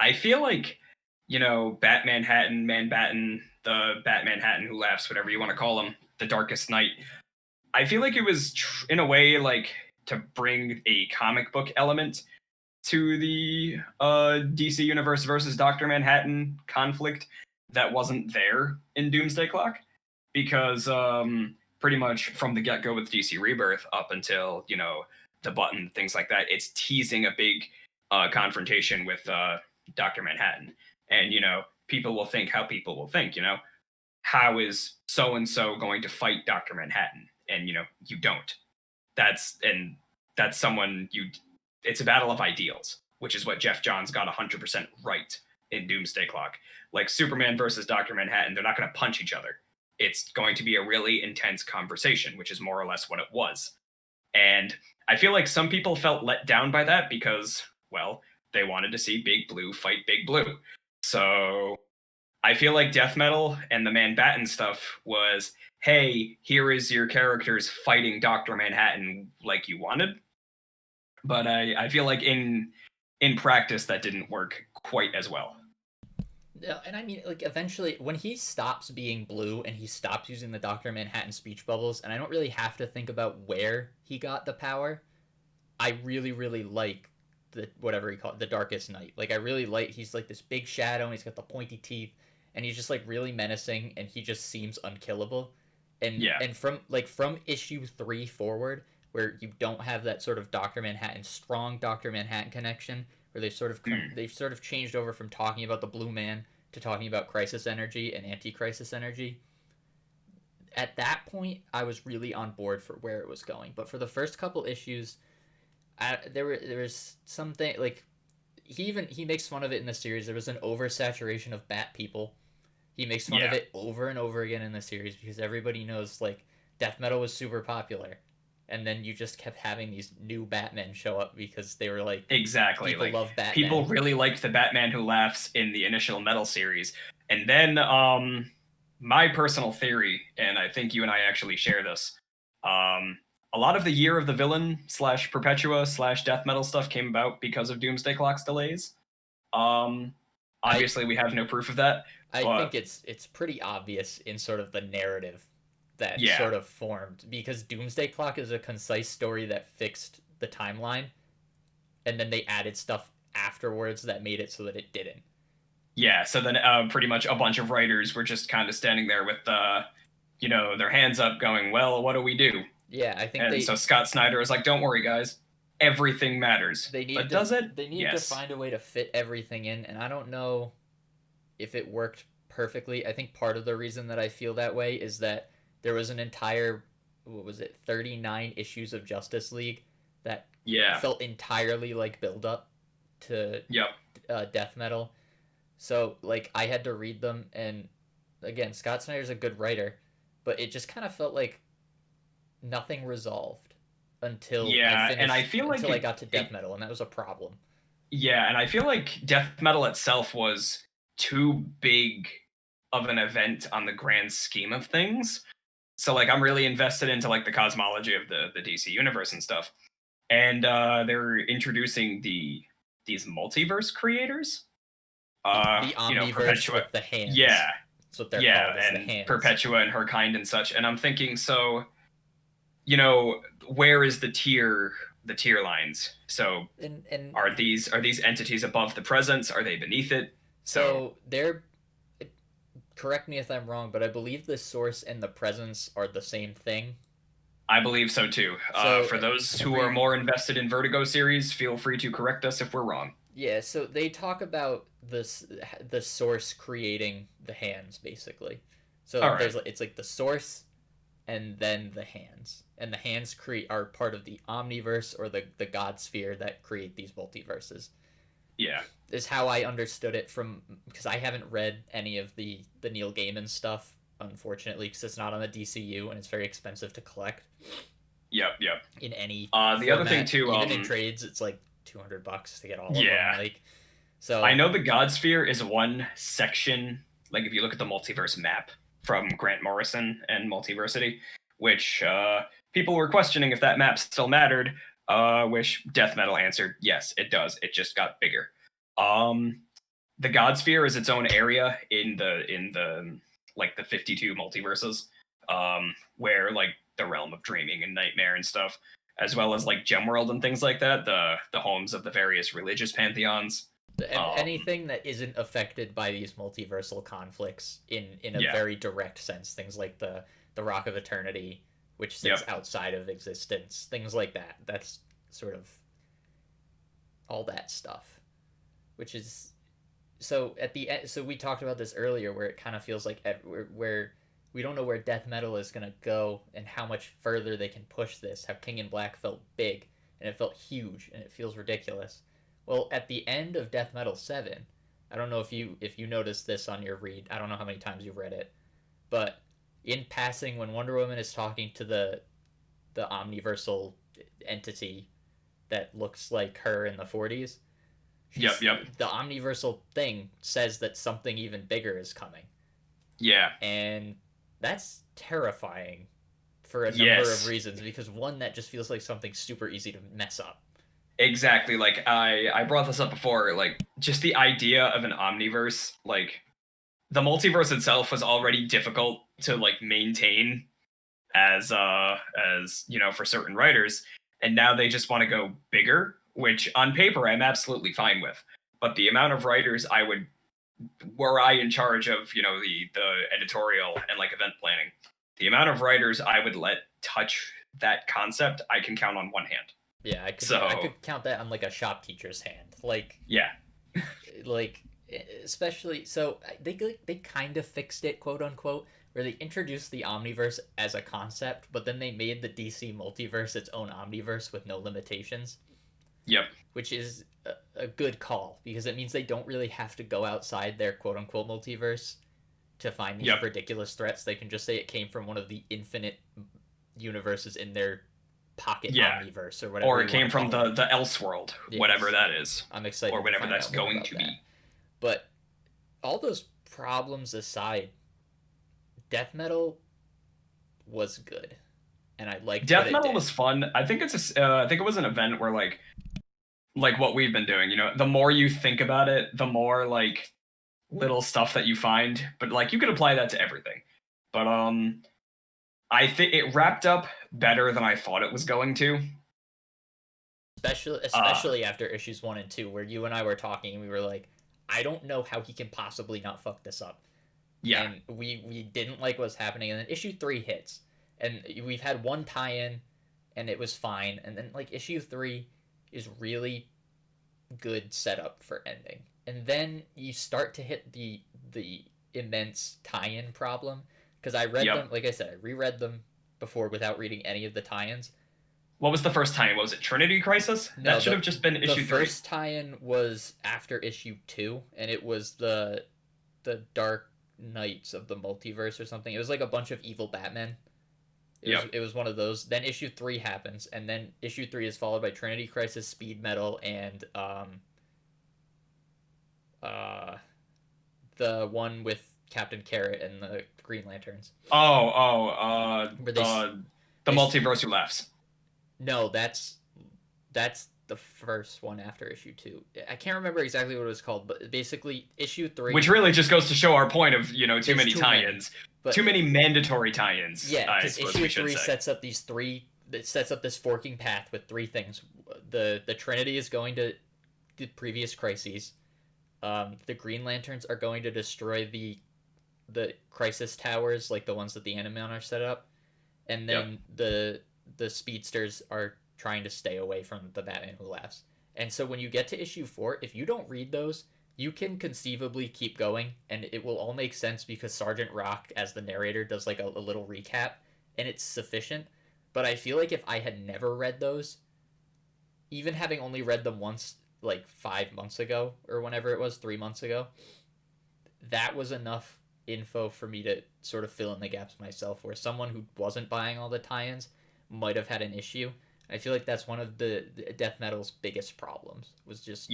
I feel like Batman Hatton, Manbattan, the Batman Hatton Who Laughs, whatever you want to call him, the Darkest Night. I feel like it was in a way like to bring a comic book element to the DC Universe versus Doctor Manhattan conflict that wasn't there in Doomsday Clock, because pretty much from the get go with DC Rebirth up until the button, things like that, it's teasing a big confrontation with Doctor Manhattan, and people will think how people will think. How is so and so going to fight Doctor Manhattan, and you don't. That's someone you. It's a battle of ideals, which is what Jeff Johns got 100% right in Doomsday Clock. Like Superman versus Doctor Manhattan, they're not going to punch each other. It's going to be a really intense conversation, which is more or less what it was. And I feel like some people felt let down by that because, well, they wanted to see Big Blue fight Big Blue. So I feel like Death Metal and the Manbattan stuff was, hey, here is your characters fighting Dr. Manhattan like you wanted. But I feel like in practice that didn't work quite as well. Yeah, and I mean, like, eventually, when he stops being blue and he stops using the Dr. Manhattan speech bubbles, and I don't really have to think about where he got the power, I really, really like the, whatever he called it, the Darkest Night. Like, I really like, he's like this big shadow, and he's got the pointy teeth, and he's just, like, really menacing, and he just seems unkillable. Yeah. And from issue 3 forward, where you don't have that sort of Dr. Manhattan, strong Dr. Manhattan connection, where Mm. they've sort of changed over from talking about the Blue Man to talking about crisis energy and anti-crisis energy. At that point, I was really on board for where it was going. But for the first couple issues, there was something like he makes fun of it in the series. There was an oversaturation of Bat people. He makes fun of Yeah. it over and over again in the series because everybody knows like death metal was super popular. and then you just kept having these new Batmen show up because they were like, Exactly. people Like love Batman. people really liked the Batman Who Laughs in the initial Metal series. And then my personal theory, and I think you and I actually share this, a lot of the Year of the Villain slash Perpetua slash death metal stuff came about because of Doomsday Clock's delays. Obviously we have no proof of that, I but think it's pretty obvious in sort of the narrative that yeah. sort of formed, because Doomsday Clock is a concise story that fixed the timeline, and then they added stuff afterwards that made it so that it didn't. Yeah, so then pretty much a bunch of writers were just kind of standing there with their hands up going, well, what do we do? Yeah, I think And so Scott Snyder was like, don't worry, guys. Everything matters. But does it? They needed Yes. to find a way to fit everything in, and I don't know if it worked perfectly. I think part of the reason that I feel that way is that there was an entire, what was it, 39 issues of Justice League that felt entirely like build up to death metal. So like I had to read them, and again, Scott Snyder's a good writer, but it just kind of felt like nothing resolved until I got to death metal, and that was a problem. Yeah, and I feel like death metal itself was too big of an event on the grand scheme of things. So like I'm really invested into like the cosmology of the DC universe and stuff. And they're introducing these multiverse creators. The omniverse with the hands. Yeah. That's what they're called, is and the hands. Perpetua and her kind and such. And I'm thinking, so where is the tier lines? So and are these entities above the presence? Are they beneath it? So they're, correct me if I'm wrong, but I believe the source and the presence are the same thing. I believe so too. For those who are more invested in Vertigo series, feel free to correct us if we're wrong. Yeah, so they talk about the source creating the hands, basically. So it's like the source and then the hands. And the hands are part of the omniverse, or the god sphere that create these multiverses. Yeah. Is how I understood it, from because I haven't read any of the Neil Gaiman stuff, unfortunately, because it's not on the DCU and it's very expensive to collect. Yep. In any the format. Other thing too, even in trades, it's like $200 to get all of them. Like, so I know the God Sphere is one section. Like if you look at the multiverse map from Grant Morrison and Multiversity, which people were questioning if that map still mattered. Which Death Metal answered, yes, it does. It just got bigger. The God Sphere is its own area in the like the 52 multiverses, where like the realm of dreaming and nightmare and stuff, as well as like Gemworld and things like that, the homes of the various religious pantheons. Anything that isn't affected by these multiversal conflicts in a very direct sense, things like the Rock of Eternity, which sits outside of existence, things like that. That's sort of all that stuff, which is so at the end. So we talked about this earlier, where it kind of feels like where we don't know where death metal is going to go and how much further they can push this. How King in Black felt big and it felt huge and it feels ridiculous. Well, at the end of Death Metal 7, I don't know if you noticed this on your read. I don't know how many times you've read it, but in passing, when Wonder Woman is talking to the omniversal entity that looks like her in the 40s, the omniversal thing says that something even bigger is coming. Yeah. And that's terrifying for a number of reasons, because one, that just feels like something super easy to mess up. Exactly. Like I brought this up before, like just the idea of an omniverse, like the multiverse itself was already difficult to like maintain as for certain writers, and now they just want to go bigger, which on paper I'm absolutely fine with. But the amount of writers were I in charge of, the editorial and like event planning, the amount of writers I would let touch that concept, I can count on one hand. Yeah, I could count that on like a shop teacher's hand. Like, yeah. Like, especially, so they kind of fixed it, quote unquote, where they introduced the omniverse as a concept, but then they made the DC multiverse its own omniverse with no limitations. Yep. Which is a good call, because it means they don't really have to go outside their quote unquote multiverse to find these ridiculous threats. They can just say it came from one of the infinite universes in their pocket Yeah. omniverse or whatever. Or you it came want to from call it. the Elseworld, Yes. whatever that is. I'm excited Or to whatever find that's out more going about to that. be. But all those problems aside, Death Metal was good, and I liked what Death it Metal did. was fun. I think I think it was an event where like what we've been doing, the more you think about it, the more like little stuff that you find, but like you could apply that to everything. But I think it wrapped up better than I thought it was going to. Especially after issues 1 and 2, where you and I were talking, and we were like, I don't know how he can possibly not fuck this up. Yeah. And we didn't like what's happening, and then issue 3 hits, and we've had one tie-in, and it was fine, and then like issue 3 is really good setup for ending, and then you start to hit the immense tie-in problem, because I read them, like I said, I reread them before without reading any of the tie-ins. What was the first tie-in? What was it, Trinity Crisis? No, that should have just been issue 3. The first tie-in was after issue 2, and it was the Dark Knights of the Multiverse or something. It was like a bunch of evil Batmen. It was one of those. Then issue 3 happens, and then issue 3 is followed by Trinity Crisis, Speed Metal, and the one with Captain Carrot and the Green Lanterns. The Multiverse Who Laughs. No, that's the first one after issue 2. I can't remember exactly what it was called, but basically issue 3, which really just goes to show our point of too many tie-ins, too many mandatory tie-ins. Yeah, because issue 3 sets up these three. It sets up this forking path with 3 things. The Trinity is going to the previous crises. The Green Lanterns are going to destroy the crisis towers, like the ones that the Animon are set up, and then the speedsters are trying to stay away from the Batman Who Laughs. And so when you get to issue 4, if you don't read those, you can conceivably keep going, and it will all make sense because Sergeant Rock, as the narrator, does like a little recap, and it's sufficient. But I feel like if I had never read those, even having only read them once, like 5 months ago, or whenever it was, 3 months ago, that was enough info for me to sort of fill in the gaps myself, where someone who wasn't buying all the tie-ins might have had an issue. I feel like that's one of the Death Metal's biggest problems, was just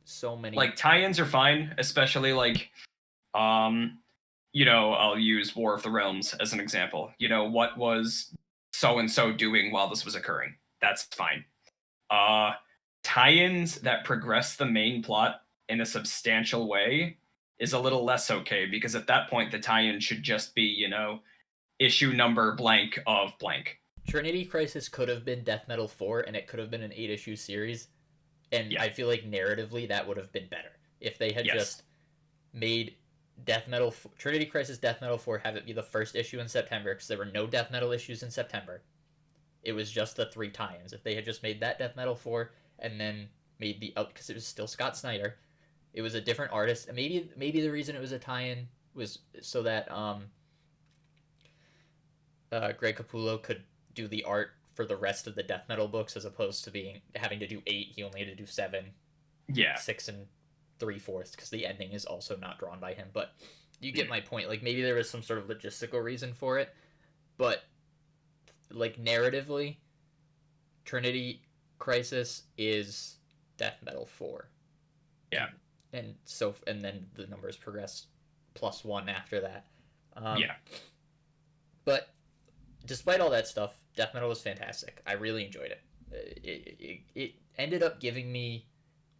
so many. Like, tie-ins are fine, especially like, I'll use War of the Realms as an example. What was so-and-so doing while this was occurring? That's fine. Tie-ins that progress the main plot in a substantial way is a little less okay, because at that point, the tie-in should just be, issue number blank of blank. Trinity Crisis could have been Death Metal 4, and it could have been an 8-issue series, and I feel like narratively that would have been better if they had just made Trinity Crisis Death Metal 4 have it be the first issue in September, because there were no Death Metal issues in September. It was just the 3 tie-ins. If they had just made that Death Metal 4 and then made because it was still Scott Snyder, it was a different artist, and maybe the reason it was a tie-in was so that Greg Capullo could do the art for the rest of the Death Metal books, as opposed to having to do 8. He only had to do 7, 6 and 3/4, because the ending is also not drawn by him. But you get my point. Like, maybe there was some sort of logistical reason for it, but like narratively, Trinity Crisis is Death Metal 4. Yeah. And then the numbers progress +1 after that. But despite all that stuff, Death Metal was fantastic. I really enjoyed it. It ended up giving me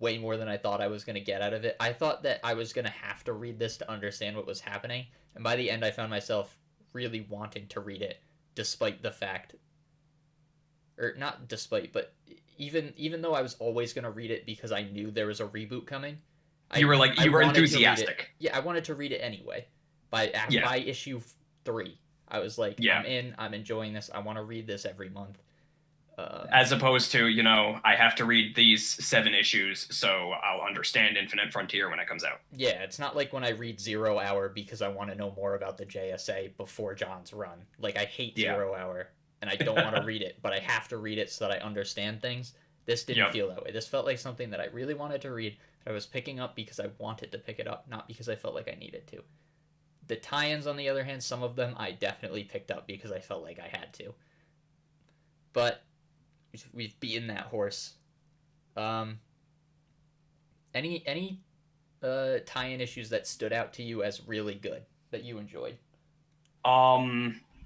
way more than I thought I was going to get out of it. I thought that I was going to have to read this to understand what was happening, and by the end I found myself really wanting to read it, despite the fact, or not despite, but even though I was always going to read it because I knew there was a reboot coming. You were enthusiastic. Yeah, I wanted to read it anyway. By issue 3, I was like, I'm enjoying this. I want to read this every month. As opposed to, I have to read these 7 issues, so I'll understand Infinite Frontier when it comes out. Yeah, it's not like when I read 0 Hour because I want to know more about the JSA before John's run. Like, I hate 0 Hour, and I don't want to read it, but I have to read it so that I understand things. This didn't feel that way. This felt like something that I really wanted to read, that I was picking up because I wanted to pick it up, not because I felt like I needed to. The tie-ins, on the other hand, some of them I definitely picked up because I felt like I had to. But we've beaten that horse. Um, any tie-in issues that stood out to you as really good that you enjoyed?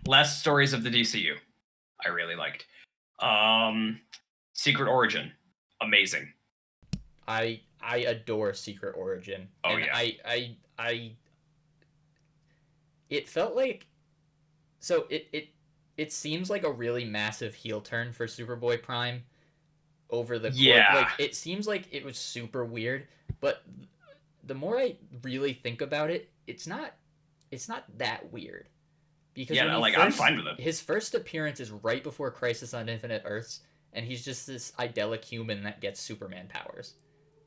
Less stories of the DCU, I really liked. Secret Origin, amazing. I adore Secret Origin, Oh and yeah, I it felt like so it seems like a really massive heel turn for Superboy Prime over the course. yeah, Like it seems like it was super weird, but the more I really think about it, it's not that weird because when yeah. he Like I'm first fine with it. his first appearance is right before Crisis on Infinite Earths, and he's just this idyllic human that gets Superman powers.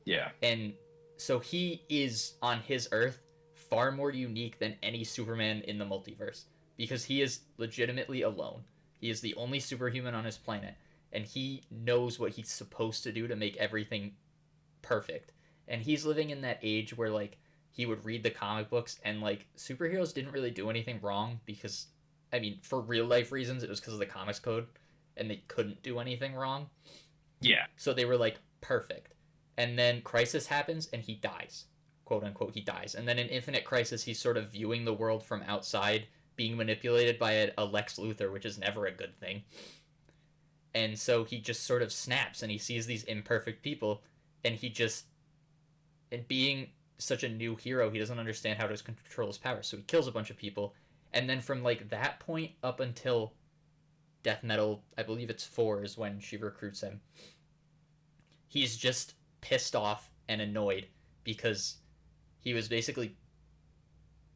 Yeah, And so he is on his Earth far more unique than any Superman in the multiverse because he is legitimately alone. He is the only superhuman on his planet, and he knows what he's supposed to do to make everything perfect. And he's living in that age where like he would read the comic books and like superheroes didn't really do anything wrong because I mean, for real life reasons it was because of the comics code and they couldn't do anything wrong. yeah, So they were like perfect. And then Crisis happens and he dies. Quote unquote, he dies. And then in Infinite Crisis, he's sort of viewing the world from outside, being manipulated by a Lex Luthor, which is never a good thing. And so he just sort of snaps and he sees these imperfect people and he just, and being such a new hero, he doesn't understand how to control his powers. So he kills a bunch of people. And then from like that point up until Death Metal, I believe it's 4 is when she recruits him. He's just pissed off and annoyed because he was basically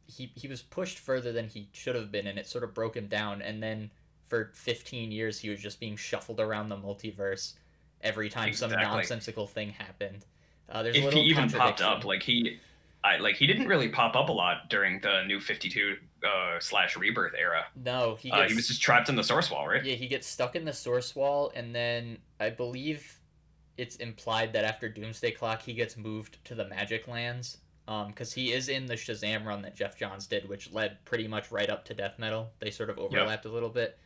he was pushed further than he should have been and it sort of broke him down, and then for 15 years he was just being shuffled around the multiverse every time some exactly. nonsensical thing happened. There's a If he little even popped contradiction. up, he didn't really pop up a lot during the New 52 slash Rebirth era. No, He was just trapped in the Source Wall, right? yeah, he gets stuck in the source wall, and then I believe it's implied that after Doomsday Clock he gets moved to the Magic Lands. Because he is in the Shazam run that Jeff Johns did, which led pretty much right up to Death Metal. They sort of Yep. overlapped a little bit,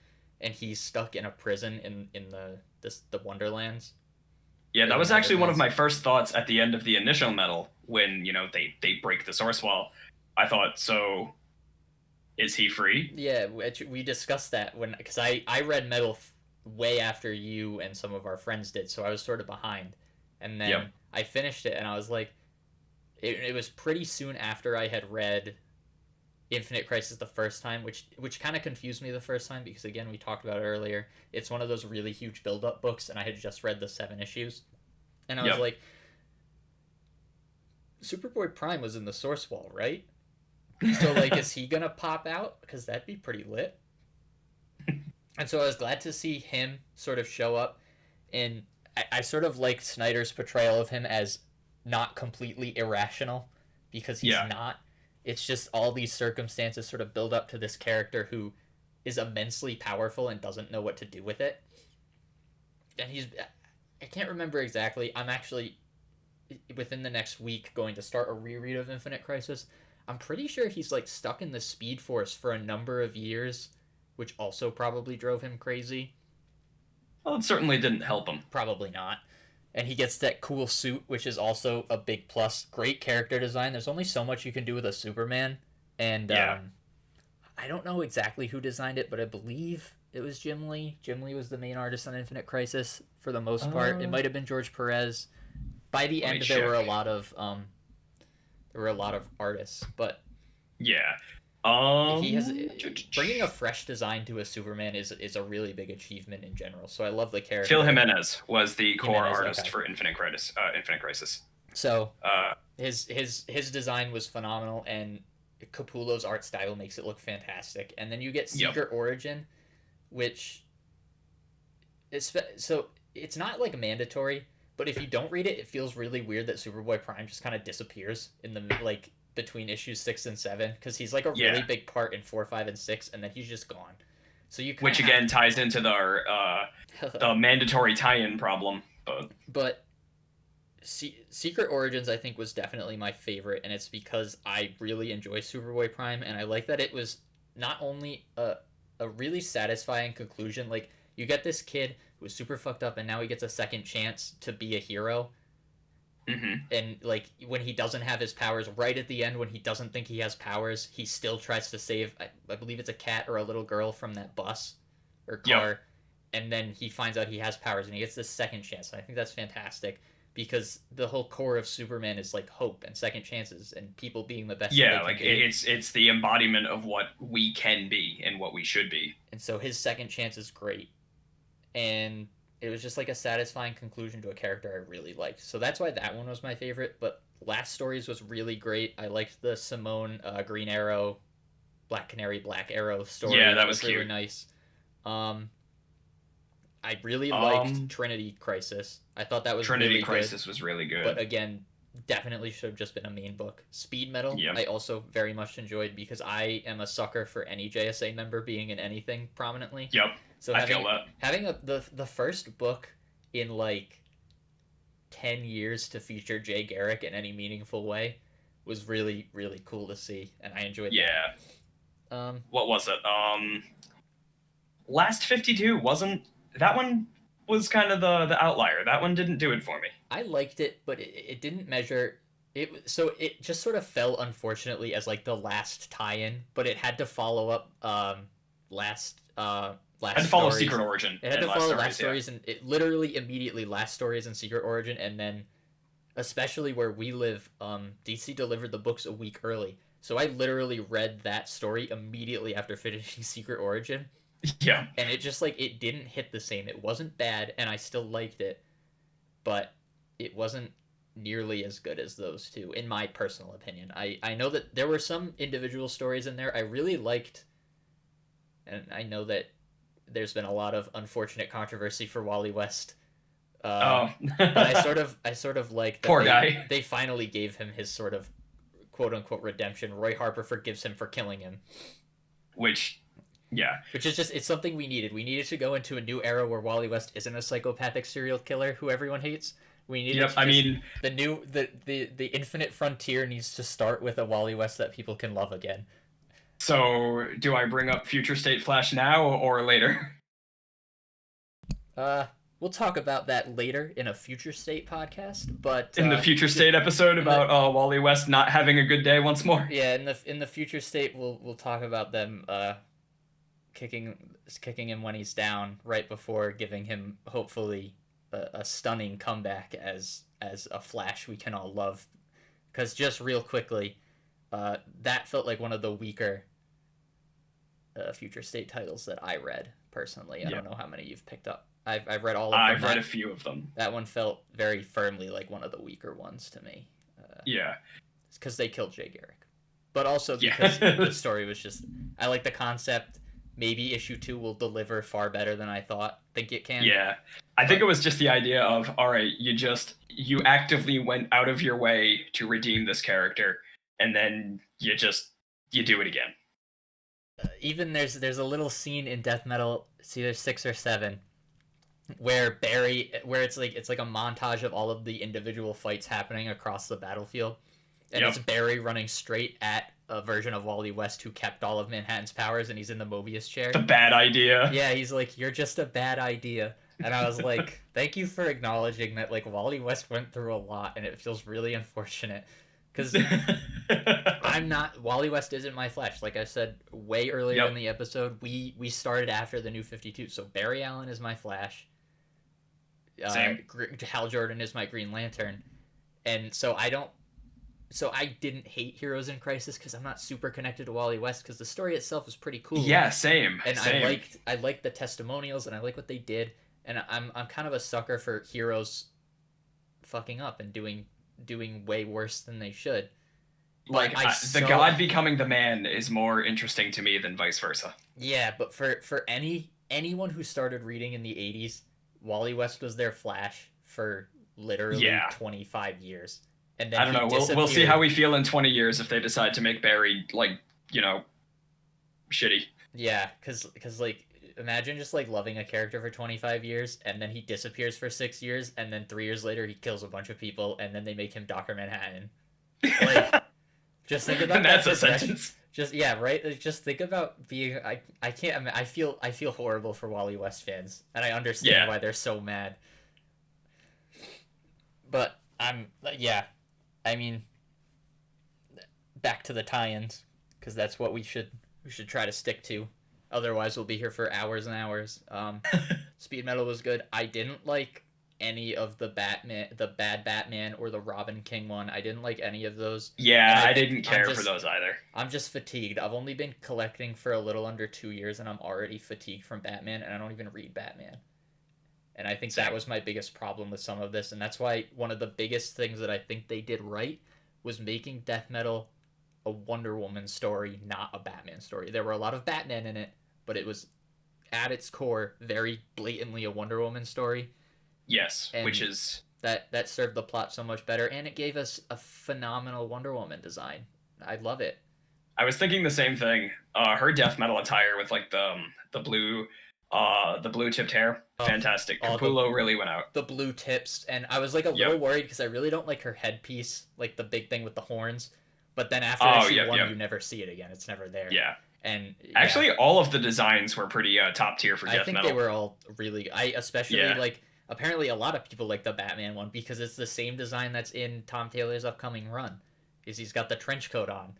and he's stuck in a prison in the Wonderlands. Yeah, In that the was Magic actually one of Lands. my first thoughts at the end of the initial metal when they break the Source Wall. I thought, so is he free? Yeah, we discussed that when because I read Metal way after you and some of our friends did, so I was sort of behind, and Yep. then I finished it and I was like, it was pretty soon after I had read Infinite Crisis the first time, which kind of confused me the first time because again we talked about it earlier. It's one of those really huge build up books, and I had just read the 7 issues, and I was Yep. like, Superboy Prime was in the Source Wall, right? So like, is he gonna pop out? Because that'd be pretty lit. And so I was glad to see him sort of show up, and I sort of like Snyder's portrayal of him as not completely irrational because he's Yeah. not. It's just all these circumstances sort of build up to this character who is immensely powerful and doesn't know what to do with it. And I can't remember exactly. I'm actually within the next week going to start a reread of Infinite Crisis. I'm pretty sure he's like stuck in the Speed Force for a number of years, which also probably drove him crazy. Well, it certainly didn't help him. Probably not. And he gets that cool suit, which is also a big plus. Great character design. There's only so much you can do with a Superman, and Yeah. I don't know exactly who designed it, but I believe it was Jim Lee. Jim Lee was the main artist on Infinite Crisis for the most part. It might have been George Perez. By the Let me end, there were a check. lot of artists, but Yeah. he has bringing a fresh design to a Superman is a really big achievement in general. So I love the character. Phil Jimenez was the core Jimenez, artist okay. for Infinite Crisis. Infinite Crisis. So Uh, his design was phenomenal, and Capullo's art style makes it look fantastic. And then you get Yep. Secret Origin, which is so it's not like mandatory, but if you don't read it, it feels really weird that Superboy Prime just kind of disappears in the like between issues 6 and 7 because he's like a Yeah. really big part in 4, 5, and 6, and then he's just gone. So you which again ties into the mandatory tie-in problem. But Secret Origins, I think, was definitely my favorite, and it's because I really enjoy Superboy Prime, and I like that it was not only a really satisfying conclusion. Like, you get this kid who was super fucked up, and now he gets a second chance to be a hero. Mm-hmm. And like when he doesn't have his powers, right at the end when he doesn't think he has powers, he still tries to save, I believe it's a cat or a little girl from that bus or car. Yep. And then he finds out he has powers and he gets this second chance. And I think that's fantastic because the whole core of Superman is like hope and second chances and people being the best. Yeah, like it's the embodiment of what we can be and what we should be. And so his second chance is great. And it was just like a satisfying conclusion to a character I really liked. So that's why that one was my favorite. But Last Stories was really great. I liked the Simone Green Arrow, Black Canary, Black Arrow story. Yeah, that was really cute. nice. I really liked Trinity Crisis. I thought that was Trinity really Crisis good, was really good. but again, definitely should have just been a main book. Speed Metal, Yep. I also very much enjoyed because I am a sucker for any JSA member being in anything prominently. Yep. So I feel that. having the first book in like 10 years to feature Jay Garrick in any meaningful way was really, really cool to see, and I enjoyed Yeah. that. What was it? Last 52 wasn't... That one was kind of the outlier. That one didn't do it for me. I liked it, but it didn't measure it. So it just sort of fell, unfortunately, as like the last tie-in, but it had to follow up last Had to follow Stories. Secret Origin. It had and to follow Last yeah. Stories, and it literally immediately Last Stories and Secret Origin, and then especially where we live, DC delivered the books a week early, so I literally read that story immediately after finishing Secret Origin. Yeah. And it just like it didn't hit the same. It wasn't bad, and I still liked it, but it wasn't nearly as good as those two, in my personal opinion. I know that there were some individual stories in there I really liked, and I know that there's been a lot of unfortunate controversy for Wally West. But I sort of like that Poor guy. They finally gave him his sort of quote unquote redemption. Roy Harper forgives him for killing him. Which is just, it's something we needed. We needed to go into a new era where Wally West isn't a psychopathic serial killer who everyone hates. We needed the infinite frontier needs to start with a Wally West that people can love again. So, do I bring up Future State Flash now or later? We'll talk about that later in a Future State podcast, but in the Future State episode about Wally West not having a good day once more. Yeah, in the Future State, we'll talk about them kicking him when he's down right before giving him hopefully a stunning comeback as a Flash we can all love. Because just real quickly, that felt like one of the weaker Future State titles that I read personally. I don't know how many you've picked up. I've read all of them. I've read a few of them. That one felt very firmly like one of the weaker ones to me. Yeah. It's because they killed Jay Garrick. But also because the story was just... I like the concept. Maybe issue 2 will deliver far better than I think it can. Yeah. I think it was just the idea of, all right, you actively went out of your way to redeem this character, and then you do it again. Even there's a little scene in Death Metal, it's either 6 or 7, where it's like a montage of all of the individual fights happening across the battlefield, and it's Barry running straight at a version of Wally West who kept all of Manhattan's powers, and he's in the Mobius chair. It's a bad idea. Yeah, he's like, you're just a bad idea. And I was like, thank you for acknowledging that, like, Wally West went through a lot, and it feels really unfortunate. Because Wally West isn't my Flash. Like I said way earlier in the episode, we started after the New 52. So Barry Allen is my Flash. Same. Hal Jordan is my Green Lantern. And so I didn't hate Heroes in Crisis because I'm not super connected to Wally West because the story itself is pretty cool. Yeah, same. And same. I liked the testimonials and I like what they did. And I'm kind of a sucker for heroes fucking up and doing way worse than they should. Like the god becoming the man is more interesting to me than vice versa. Yeah, but for anyone who started reading in the 80s, Wally West was their Flash for literally 25 years. And then I don't know. We'll see how we feel in 20 years if they decide to make Barry shitty. Yeah, because like imagine just like loving a character for 25 years and then he disappears for 6 years and then 3 years later he kills a bunch of people and then they make him Dr. Manhattan. Like, just think about and that's a sentence. Just yeah, right. Just think about being. I can't. I feel horrible for Wally West fans, and I understand Yeah. why they're so mad. But yeah. I mean, back to the tie-ins because that's what we should try to stick to. Otherwise, we'll be here for hours and hours. Speed Metal was good. I didn't like any of the bad Batman or the Robin King one. I didn't like any of those. And Yeah, I I think didn't care for those either. I'm just fatigued. I've only been collecting for a little under 2 years, and I'm already fatigued from Batman, and I don't even read Batman. And I think that Same. was my biggest problem with some of this, and that's why one of the biggest things that I think they did right was making Death Metal a Wonder Woman story, not a Batman story. There were a lot of Batman in it, but it was at its core very blatantly a Wonder Woman story, Yes, which and is that served the plot so much better, and it gave us a phenomenal Wonder Woman design. I love it. I was thinking the same thing. Her death metal attire with like the blue tipped hair, Oh, fantastic. oh Capullo really went out. the blue tips, and I was like a little Yep. worried because I really don't like her headpiece, like the big thing with the horns. But then after Oh, issue yep, one, yep. you never see it again. It's never there. Yeah. And yeah, Actually, all of the designs were pretty top tier for I death think metal. they were all really. I especially Yeah. like. Apparently, a lot of people like the Batman one because it's the same design that's in Tom Taylor's upcoming run. Is he's got the trench coat on.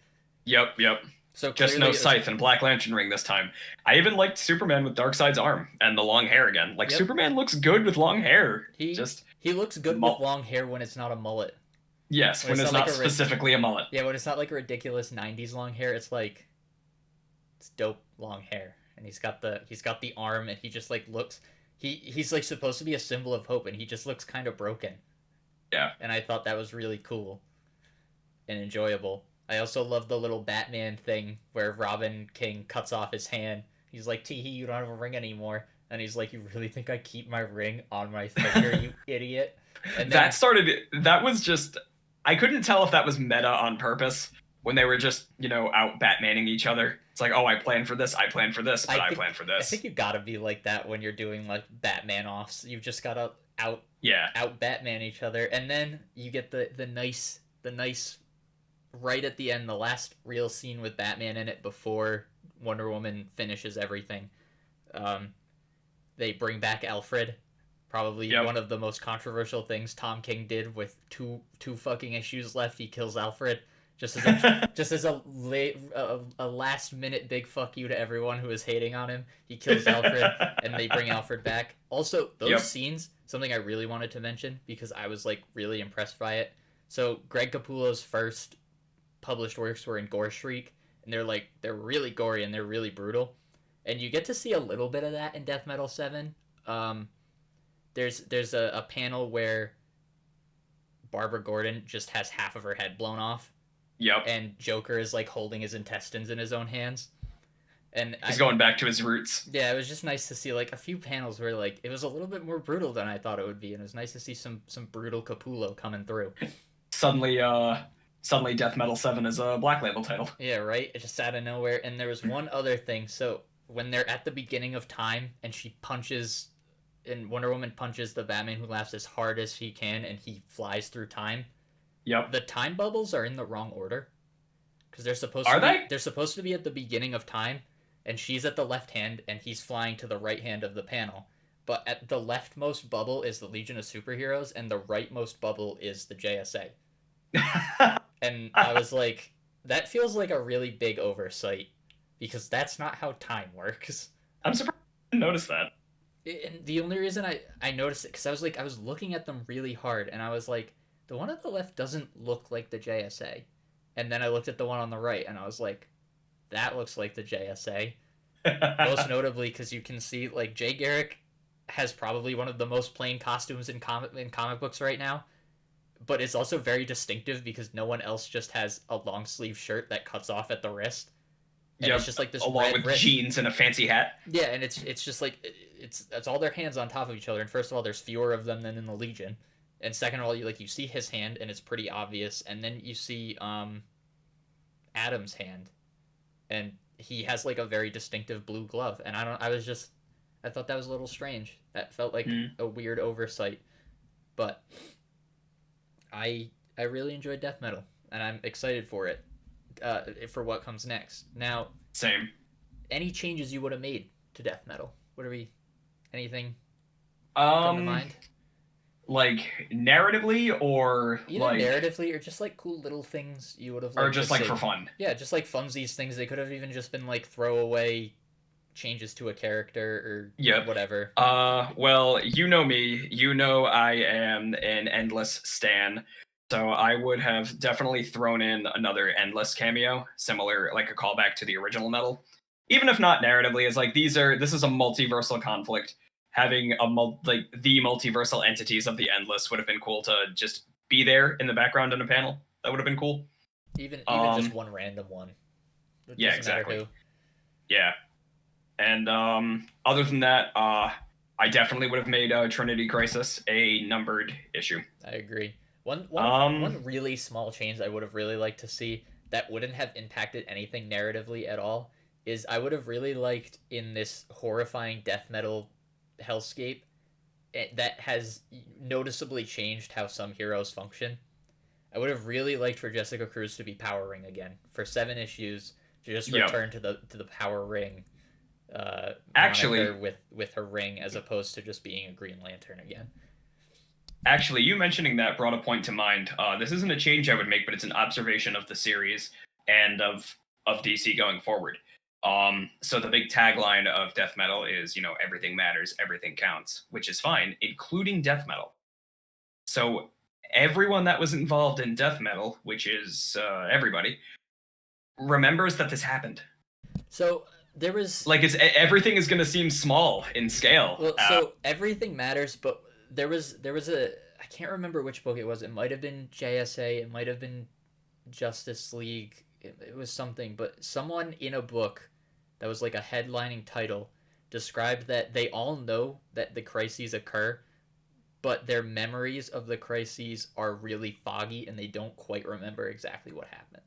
Yep, yep. So Just clearly, no it was, scythe and Black Lantern ring this time. I even liked Superman with Darkseid's arm and the long hair again. Like yep. Superman looks good with long hair. He Just he looks good with long hair when it's not a mullet. yes, when it's not specifically a mullet. Yeah, when it's not like a ridiculous '90s long hair, it's like it's dope long hair, and he's got the arm, and he just like looks. He's like supposed to be a symbol of hope, and he just looks kind of broken. Yeah. And I thought that was really cool and enjoyable. I also love the little Batman thing where Robin King cuts off his hand. He's like, "Teehee, you don't have a ring anymore." And he's like, "You really think I keep my ring on my finger, you idiot?" And then, That was just I couldn't tell if that was meta on purpose when they were just, out Batmaning each other. It's like, oh, I planned for this, I planned for this, but I planned for I this. think you gotta be like that when you're doing like Batman offs. You've just gotta Yeah. out Batman each other, and then you get the nice right at the end, the last real scene with Batman in it before Wonder Woman finishes everything. They bring back Alfred, probably one of the most controversial things Tom King did with two fucking issues left. He kills Alfred just as a last minute big fuck you to everyone who is hating on him. He kills Alfred, and they bring Alfred back. Also, those scenes, something I really wanted to mention because I was like really impressed by it. So Greg Capullo's first published works were in Gore Shriek, and they're really gory and they're really brutal, and you get to see a little bit of that in Death Metal 7. There's a panel where Barbara Gordon just has half of her head blown off. Yep. And Joker is like holding his intestines in his own hands. And he's going back to his roots. Yeah, it was just nice to see like a few panels where like it was a little bit more brutal than I thought it would be, and it was nice to see some brutal Capullo coming through. Suddenly Death Metal 7 is a Black Label title. Yeah, right? It just out of nowhere. And there was one other thing. So when they're at the beginning of time and Wonder Woman punches the Batman Who Laughs as hard as he can, and he flies through time. Yep. The time bubbles are in the wrong order. Because they're supposed to be at the beginning of time, and she's at the left hand, and he's flying to the right hand of the panel. But at the leftmost bubble is the Legion of Superheroes, and the rightmost bubble is the JSA. And I was like, that feels like a really big oversight, because that's not how time works. I'm surprised I didn't notice that. And the only reason I noticed it, because I was looking at them really hard, and I was like, the one on the left doesn't look like the JSA. And then I looked at the one on the right, and I was like, that looks like the JSA. Most notably because you can see, like, Jay Garrick has probably one of the most plain costumes in comic books right now. But it's also very distinctive because no one else just has a long sleeve shirt that cuts off at the wrist. And it's just like this along red with wrist. jeans and a fancy hat. Yeah, and it's just like it's all their hands on top of each other. And first of all, there's fewer of them than in the Legion. And second of all, you see his hand, and it's pretty obvious. And then you see Adam's hand, and he has like a very distinctive blue glove. And I thought that was a little strange. That felt like a weird oversight. But I really enjoyed Death Metal, and I'm excited for it. for what comes next. Now, Same. any changes you would have made to death metal? Anything come to Um, mind? like narratively or Either narratively or just like cool little things you would have or liked just to like see. for fun. Yeah, just like funsies things. They could have even just been like throwaway changes to a character or Yep. whatever. Well, you know me. You know I am an Endless stan. So I would have definitely thrown in another Endless cameo, similar like a callback to the original metal. Even if not narratively, it's like this is a multiversal conflict. Having the multiversal entities of the Endless would have been cool to just be there in the background in a panel. That would have been cool. Even just one random one. It Yeah, doesn't matter exactly. who. Yeah. And other than that, I definitely would have made Trinity Crisis a numbered issue. I agree. One really small change I would have really liked to see that wouldn't have impacted anything narratively at all is I would have really liked in this horrifying death metal hellscape that has noticeably changed how some heroes function. I would have really liked for Jessica Cruz to be Power Ring again for 7 issues to just Yep. return to the Power Ring Actually, with her ring as opposed to just being a Green Lantern again. Actually, you mentioning that brought a point to mind. This isn't a change I would make, but it's an observation of the series and of DC going forward. So the big tagline of death metal is, everything matters, everything counts, which is fine, including death metal. So everyone that was involved in death metal, which is everybody, remembers that this happened. So there was everything is going to seem small in scale. Well, so everything matters, but there was a I can't remember which book it was. It might have been JSA. It might have been Justice League. It was something, but someone in a book that was like a headlining title described that they all know that the crises occur, but their memories of the crises are really foggy and they don't quite remember exactly what happened.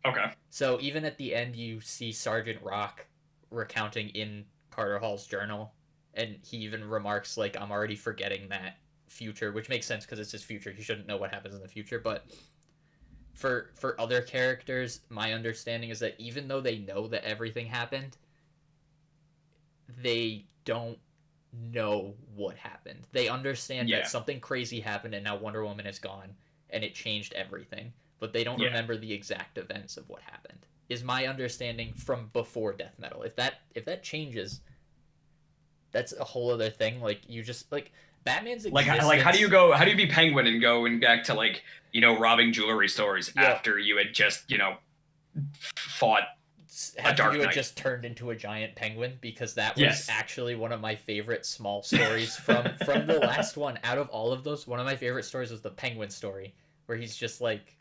Okay. So even at the end, you see Sergeant Rock recounting in Carter Hall's journal, and he even remarks like, "I'm already forgetting that future," which makes sense because it's his future. He shouldn't know what happens in the future. But for other characters, my understanding is that even though they know that everything happened, they don't know what happened. They understand that something crazy happened and now Wonder Woman is gone and it changed everything, but they don't remember the exact events of what happened. Is my understanding from before death metal. If that changes, that's a whole other thing. Like you just Batman's existence. Like how do you be Penguin and going back to robbing jewelry stores after you had just fought after you had just turned into a giant penguin, because that was actually one of my favorite small stories from the last one. Out of all of those, one of my favorite stories was the penguin story, where he's just like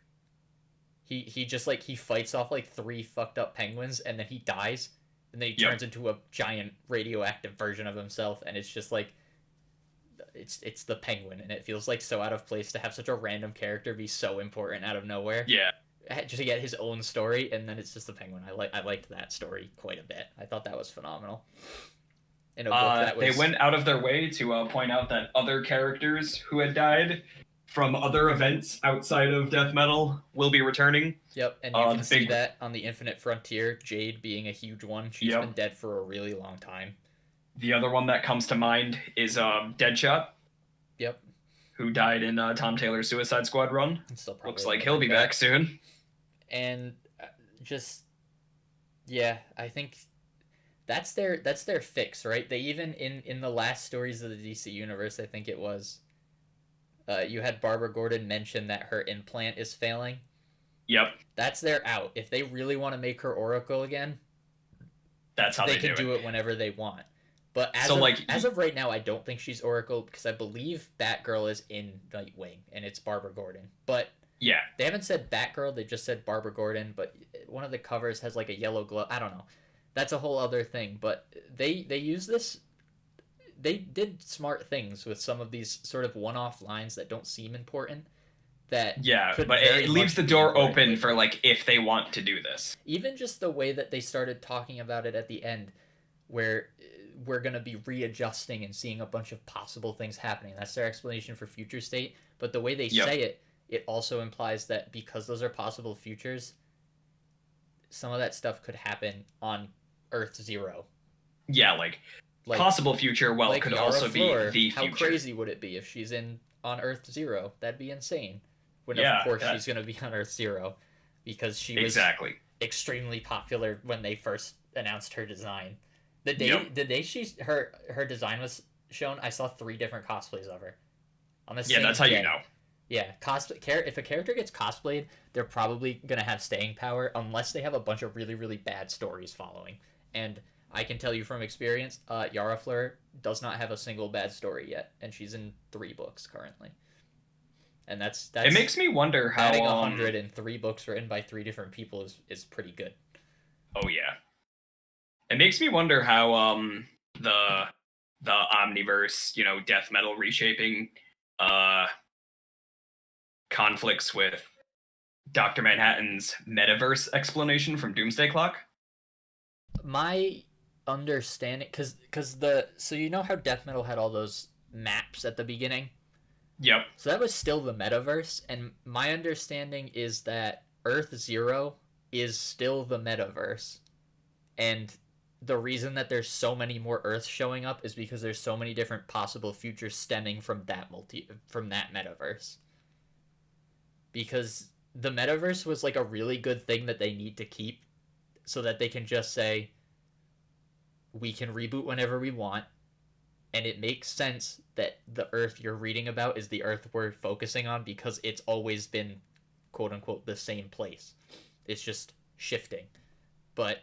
he fights off like 3 fucked up penguins and then he dies and then he turns into a giant radioactive version of himself, and it's just like it's the penguin, and it feels like so out of place to have such a random character be so important out of nowhere. Just to get his own story, and then it's just the penguin. I liked that story quite a bit. I thought that was phenomenal. In a book that was... They went out of their way to point out that other characters who had died from other events outside of death metal will be returning. Yep, and you can see that on the Infinite Frontier, Jade being a huge one. She's been dead for a really long time. The other one that comes to mind is Deadshot. Yep. Who died in Tom Taylor's Suicide Squad run. Looks like he'll be back soon. And I think that's their fix, right? They even in the last stories of the DC universe, I think it was, you had Barbara Gordon mention that her implant is failing. Yep. That's their out. If they really want to make her Oracle again, that's how they can do it whenever they want. But as of right now, I don't think she's Oracle, because I believe Batgirl is in Nightwing and it's Barbara Gordon. But they haven't said Batgirl, they just said Barbara Gordon, but one of the covers has like a yellow glow. I don't know. That's a whole other thing. But they use this. They did smart things with some of these sort of one-off lines that don't seem important. But it leaves the door open for if they want to do this. Even just the way that they started talking about it at the end, where we're going to be readjusting and seeing a bunch of possible things happening. That's their explanation for future state. But the way they say it, it also implies that because those are possible futures, some of that stuff could happen on Earth Zero. Yeah, like Like possible future, well, like could Yara also be Fleur, the how future. crazy would it be if she's in on Earth Zero? That'd be insane. When of Yeah, course she's gonna be on Earth Zero, because she was exactly. extremely popular when they first announced her design. Yep. The day her design was shown, I saw 3 different cosplays of her on the Yeah, same that's how you day. know. Yeah, if a character gets cosplayed, they're probably gonna have staying power unless they have a bunch of really really bad stories following. And I can tell you from experience, Yara Fleur does not have a single bad story yet, and she's in 3 books currently. And It that's makes me wonder how batting 100 in 3 books written by 3 different people is pretty good. oh yeah. It makes me wonder how the the omniverse, death metal reshaping uh conflicts with Dr. Manhattan's metaverse explanation from Doomsday Clock. My understanding, because the so you know how death metal had all those maps at the beginning. Yep. So that was still the metaverse, and my understanding is that Earth Zero is still the metaverse, and the reason that there's so many more Earths showing up is because there's so many different possible futures stemming from that metaverse. Because the metaverse was like a really good thing that they need to keep, so that they can just say we can reboot whenever we want, and it makes sense that the Earth you're reading about is the Earth we're focusing on because it's always been quote unquote the same place. It's just shifting. But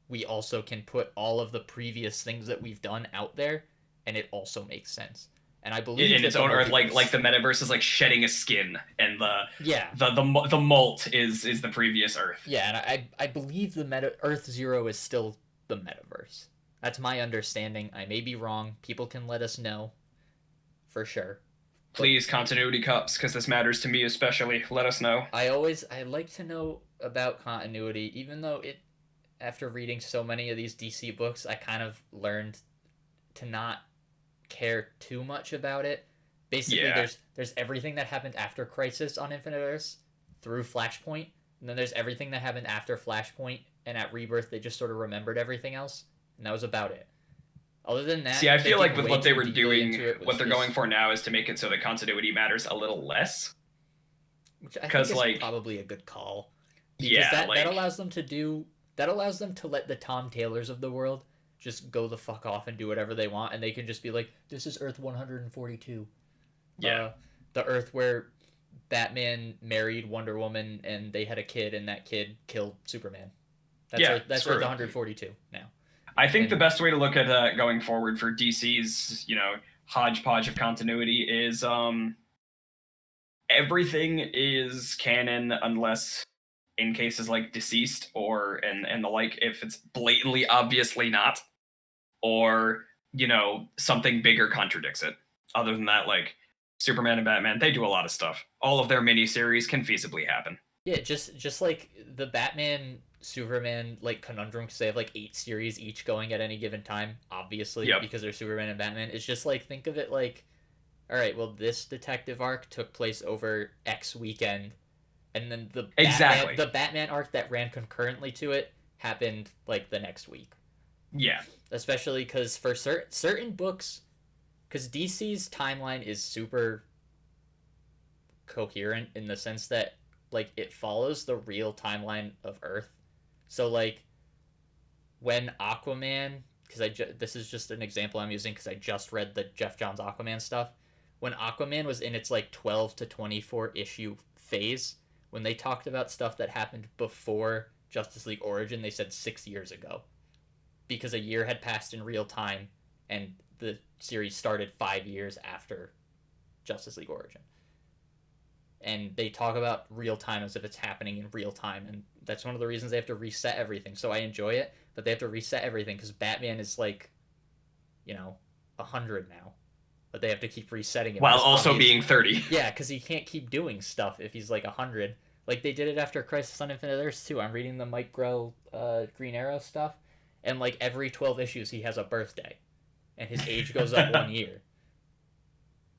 we also can put all of the previous things that we've done out there, and it also makes sense. And I believe In its own earth, like the metaverse is like shedding a skin, and yeah, the molt is the previous earth. yeah, and I believe the meta Earth Zero is still the metaverse. That's my understanding. I may be wrong. People can let us know for sure. But Please, continuity cups, because this matters to me especially. Let us know. I like to know about continuity, even though it after reading so many of these DC books, I kind of learned to not care too much about it. Basically, Yeah. there's everything that happened after Crisis on Infinite Earths through Flashpoint, and then there's everything that happened after Flashpoint, and at Rebirth they just sort of remembered everything else, and that was about it. Other than that, See, I they feel like dig with way what they too were deeply doing, into it, what which they're is going for now is to make it so that continuity matters a little less. which I think Because, is like, probably a good call, because yeah, that like, allows them to do that allows them to let the Tom Taylors of the world just go the fuck off and do whatever they want, and they can just be like, "This is Earth 142, yeah, the Earth where Batman married Wonder Woman and they had a kid, and that kid killed Superman. yeah, That's screw Earth it. 142 now." I think the And best way to look at going forward for DC's, hodgepodge of continuity is everything is canon unless in cases like deceased or and the like, if it's blatantly obviously not, or something bigger contradicts it. Other than that, like Superman and Batman, they do a lot of stuff. All of their miniseries can feasibly happen. yeah, just like the Batman Superman like conundrum, because they have like 8 series each going at any given time, obviously Yep. because they're Superman and Batman. It's just like, think of it like, all right, well, this detective arc took place over X weekend, and then Exactly. The Batman arc that ran concurrently to it happened like the next week. Yeah. Especially because for certain books, because DC's timeline is super coherent in the sense that like it follows the real timeline of Earth. So like when Aquaman, because this is just an example I'm using because I just read the Jeff Johns Aquaman stuff. When Aquaman was in its like 12 to 24 issue phase, when they talked about stuff that happened before Justice League Origin, they said 6 years ago, because a year had passed in real time, and the series started 5 years after Justice League Origin. And they talk about real time as if it's happening in real time, and that's one of the reasons they have to reset everything. So I enjoy it, but they have to reset everything because Batman is like, 100 now, but they have to keep resetting it While also being 30. Yeah, because he can't keep doing stuff if he's like 100. Like they did it after Crisis on Infinite Earths too. I'm reading the Mike Grell Green Arrow stuff, and like every 12 issues he has a birthday, and his age goes up 1 year.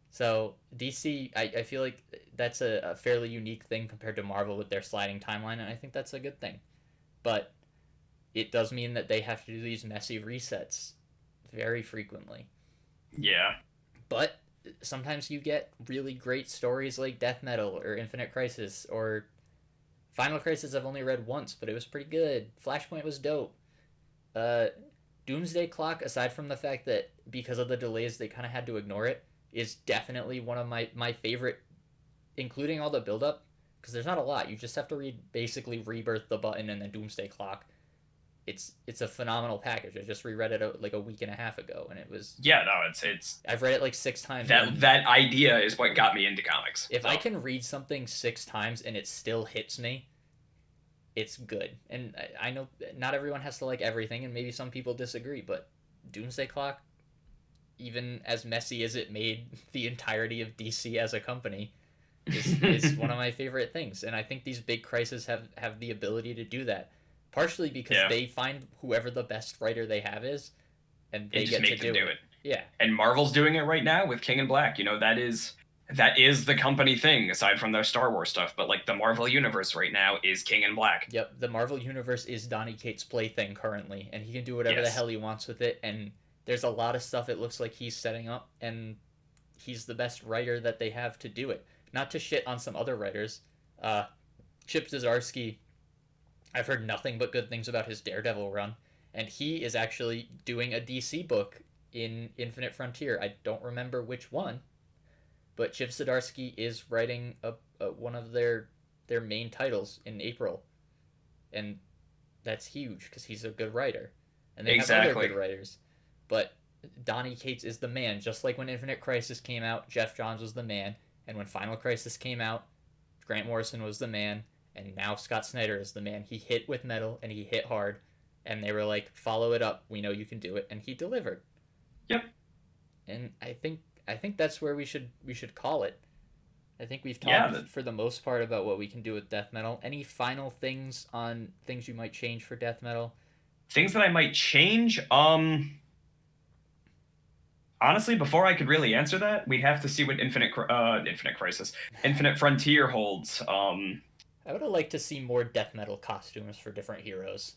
So DC, I feel like that's a fairly unique thing compared to Marvel with their sliding timeline, and I think that's a good thing. but it does mean that they have to do these messy resets very frequently. Yeah. But sometimes you get really great stories like Death Metal or Infinite Crisis or Final Crisis. I've only read once, but it was pretty good. Flashpoint was dope. Uh, Doomsday Clock, aside from the fact that because of the delays they kind of had to ignore it, is definitely one of my favorite, including all the build up, because there's not a lot. You just have to read basically Rebirth, the Button, and then Doomsday Clock. It's a phenomenal package. I just reread it like a week and a half ago, and it was. Yeah, no, it's I've read it like 6 times. that idea is what got me into comics. If I can read something 6 times and it still hits me, it's good. And I know not everyone has to like everything, and maybe some people disagree, but Doomsday Clock, even as messy as it made the entirety of DC as a company, is one of my favorite things. And I think these big crises have the ability to do that, partially because they find whoever the best writer they have is, and they get to do it. Yeah. And Marvel's doing it right now with King in Black. You know, that is the company thing, aside from their Star Wars stuff. But like the Marvel universe right now is King in Black. Yep, the Marvel universe is Donny Cates' plaything currently, and he can do whatever the hell he wants with it. And there's a lot of stuff it looks like he's setting up, and he's the best writer that they have to do it. Not to shit on some other writers. Chip Zdarsky, I've heard nothing but good things about his Daredevil run, and he is actually doing a DC book in Infinite Frontier. I don't remember which one, but Chip Zdarsky is writing one of their main titles in April, and that's huge because he's a good writer, and they have other good writers. But Donny Cates is the man. Just like when Infinite Crisis came out, Jeff Johns was the man, and when Final Crisis came out, Grant Morrison was the man, and now Scott Snyder is the man. He hit with metal and he hit hard, and they were like, "Follow it up. We know you can do it," and he delivered. Yep. And I think that's where we should call it. I think we've talked for the most part about what we can do with death metal. Any final things on things you might change for death metal? Things that I might change? Honestly, before I could really answer that, we'd have to see what Infinite Frontier holds. I would have liked to see more death metal costumes for different heroes.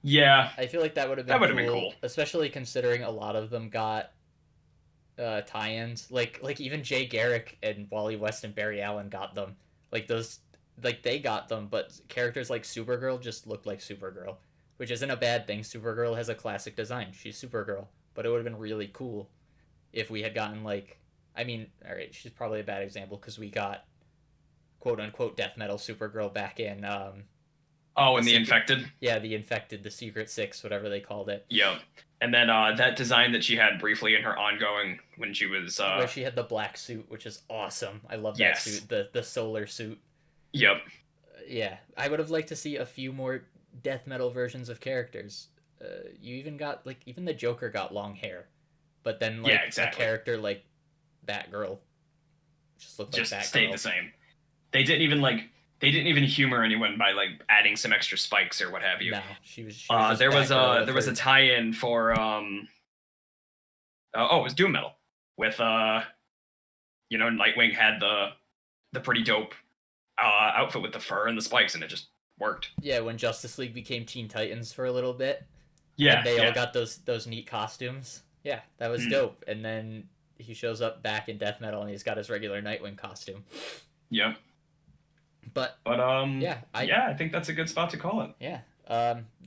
Yeah. I feel like that would have been cool, especially considering a lot of them got tie-ins. Like even Jay Garrick and Wally West and Barry Allen got them. They got them, but characters like Supergirl just looked like Supergirl, which isn't a bad thing. Supergirl has a classic design. She's Supergirl. But it would have been really cool if we had gotten alright, she's probably a bad example because we got quote-unquote death metal Supergirl back in the Infected? Yeah, the Infected, the Secret Six, whatever they called it. Yep. And then that design that she had briefly in her ongoing when she was... where she had the black suit, which is awesome. I love that suit, the solar suit. Yep. Yeah, I would have liked to see a few more death metal versions of characters. You even got even the Joker got long hair, but then a character like Batgirl just looked like Batgirl. Just stayed the same. They didn't even humor anyone by adding some extra spikes or what have you. No, she was there was a tie-in for it was Doom Metal with Nightwing had the pretty dope outfit with the fur and the spikes, and it just worked. Yeah, when Justice League became Teen Titans for a little bit. Yeah, and they all got those neat costumes. Yeah, that was dope. And then he shows up back in death metal, and he's got his regular Nightwing costume. Yeah. But I think that's a good spot to call it. Yeah.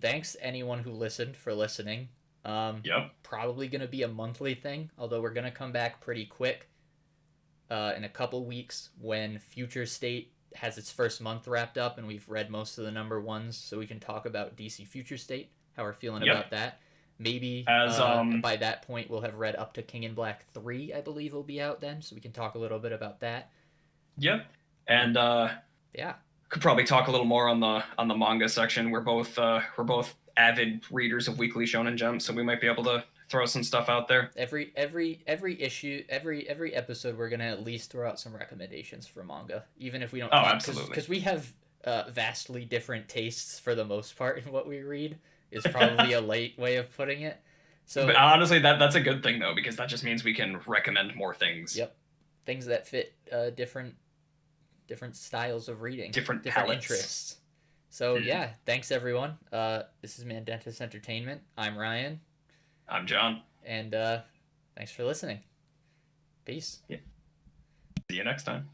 Thanks anyone who listened for listening. Probably gonna be a monthly thing, although we're gonna come back pretty quick. In a couple weeks when Future State has its first month wrapped up and we've read most of the number ones, so we can talk about DC Future State. How we're feeling about that. Maybe by that point we'll have read up to King in Black 3, I believe will be out then, so we can talk a little bit about that. Yep. And could probably talk a little more on the manga section. We're both avid readers of Weekly Shonen Jump, so we might be able to throw some stuff out there. Every issue, every episode, we're gonna at least throw out some recommendations for manga, even if we don't. Absolutely. Because we have vastly different tastes for the most part in what we read. Is probably a light way of putting it. So, but honestly, that's a good thing though, because that just means we can recommend more things. Yep, things that fit different styles of reading, different palettes. interests. So yeah, thanks everyone. This is Mandentis Entertainment. I'm Ryan, I'm John. and thanks for listening. Peace. Yeah. See you next time.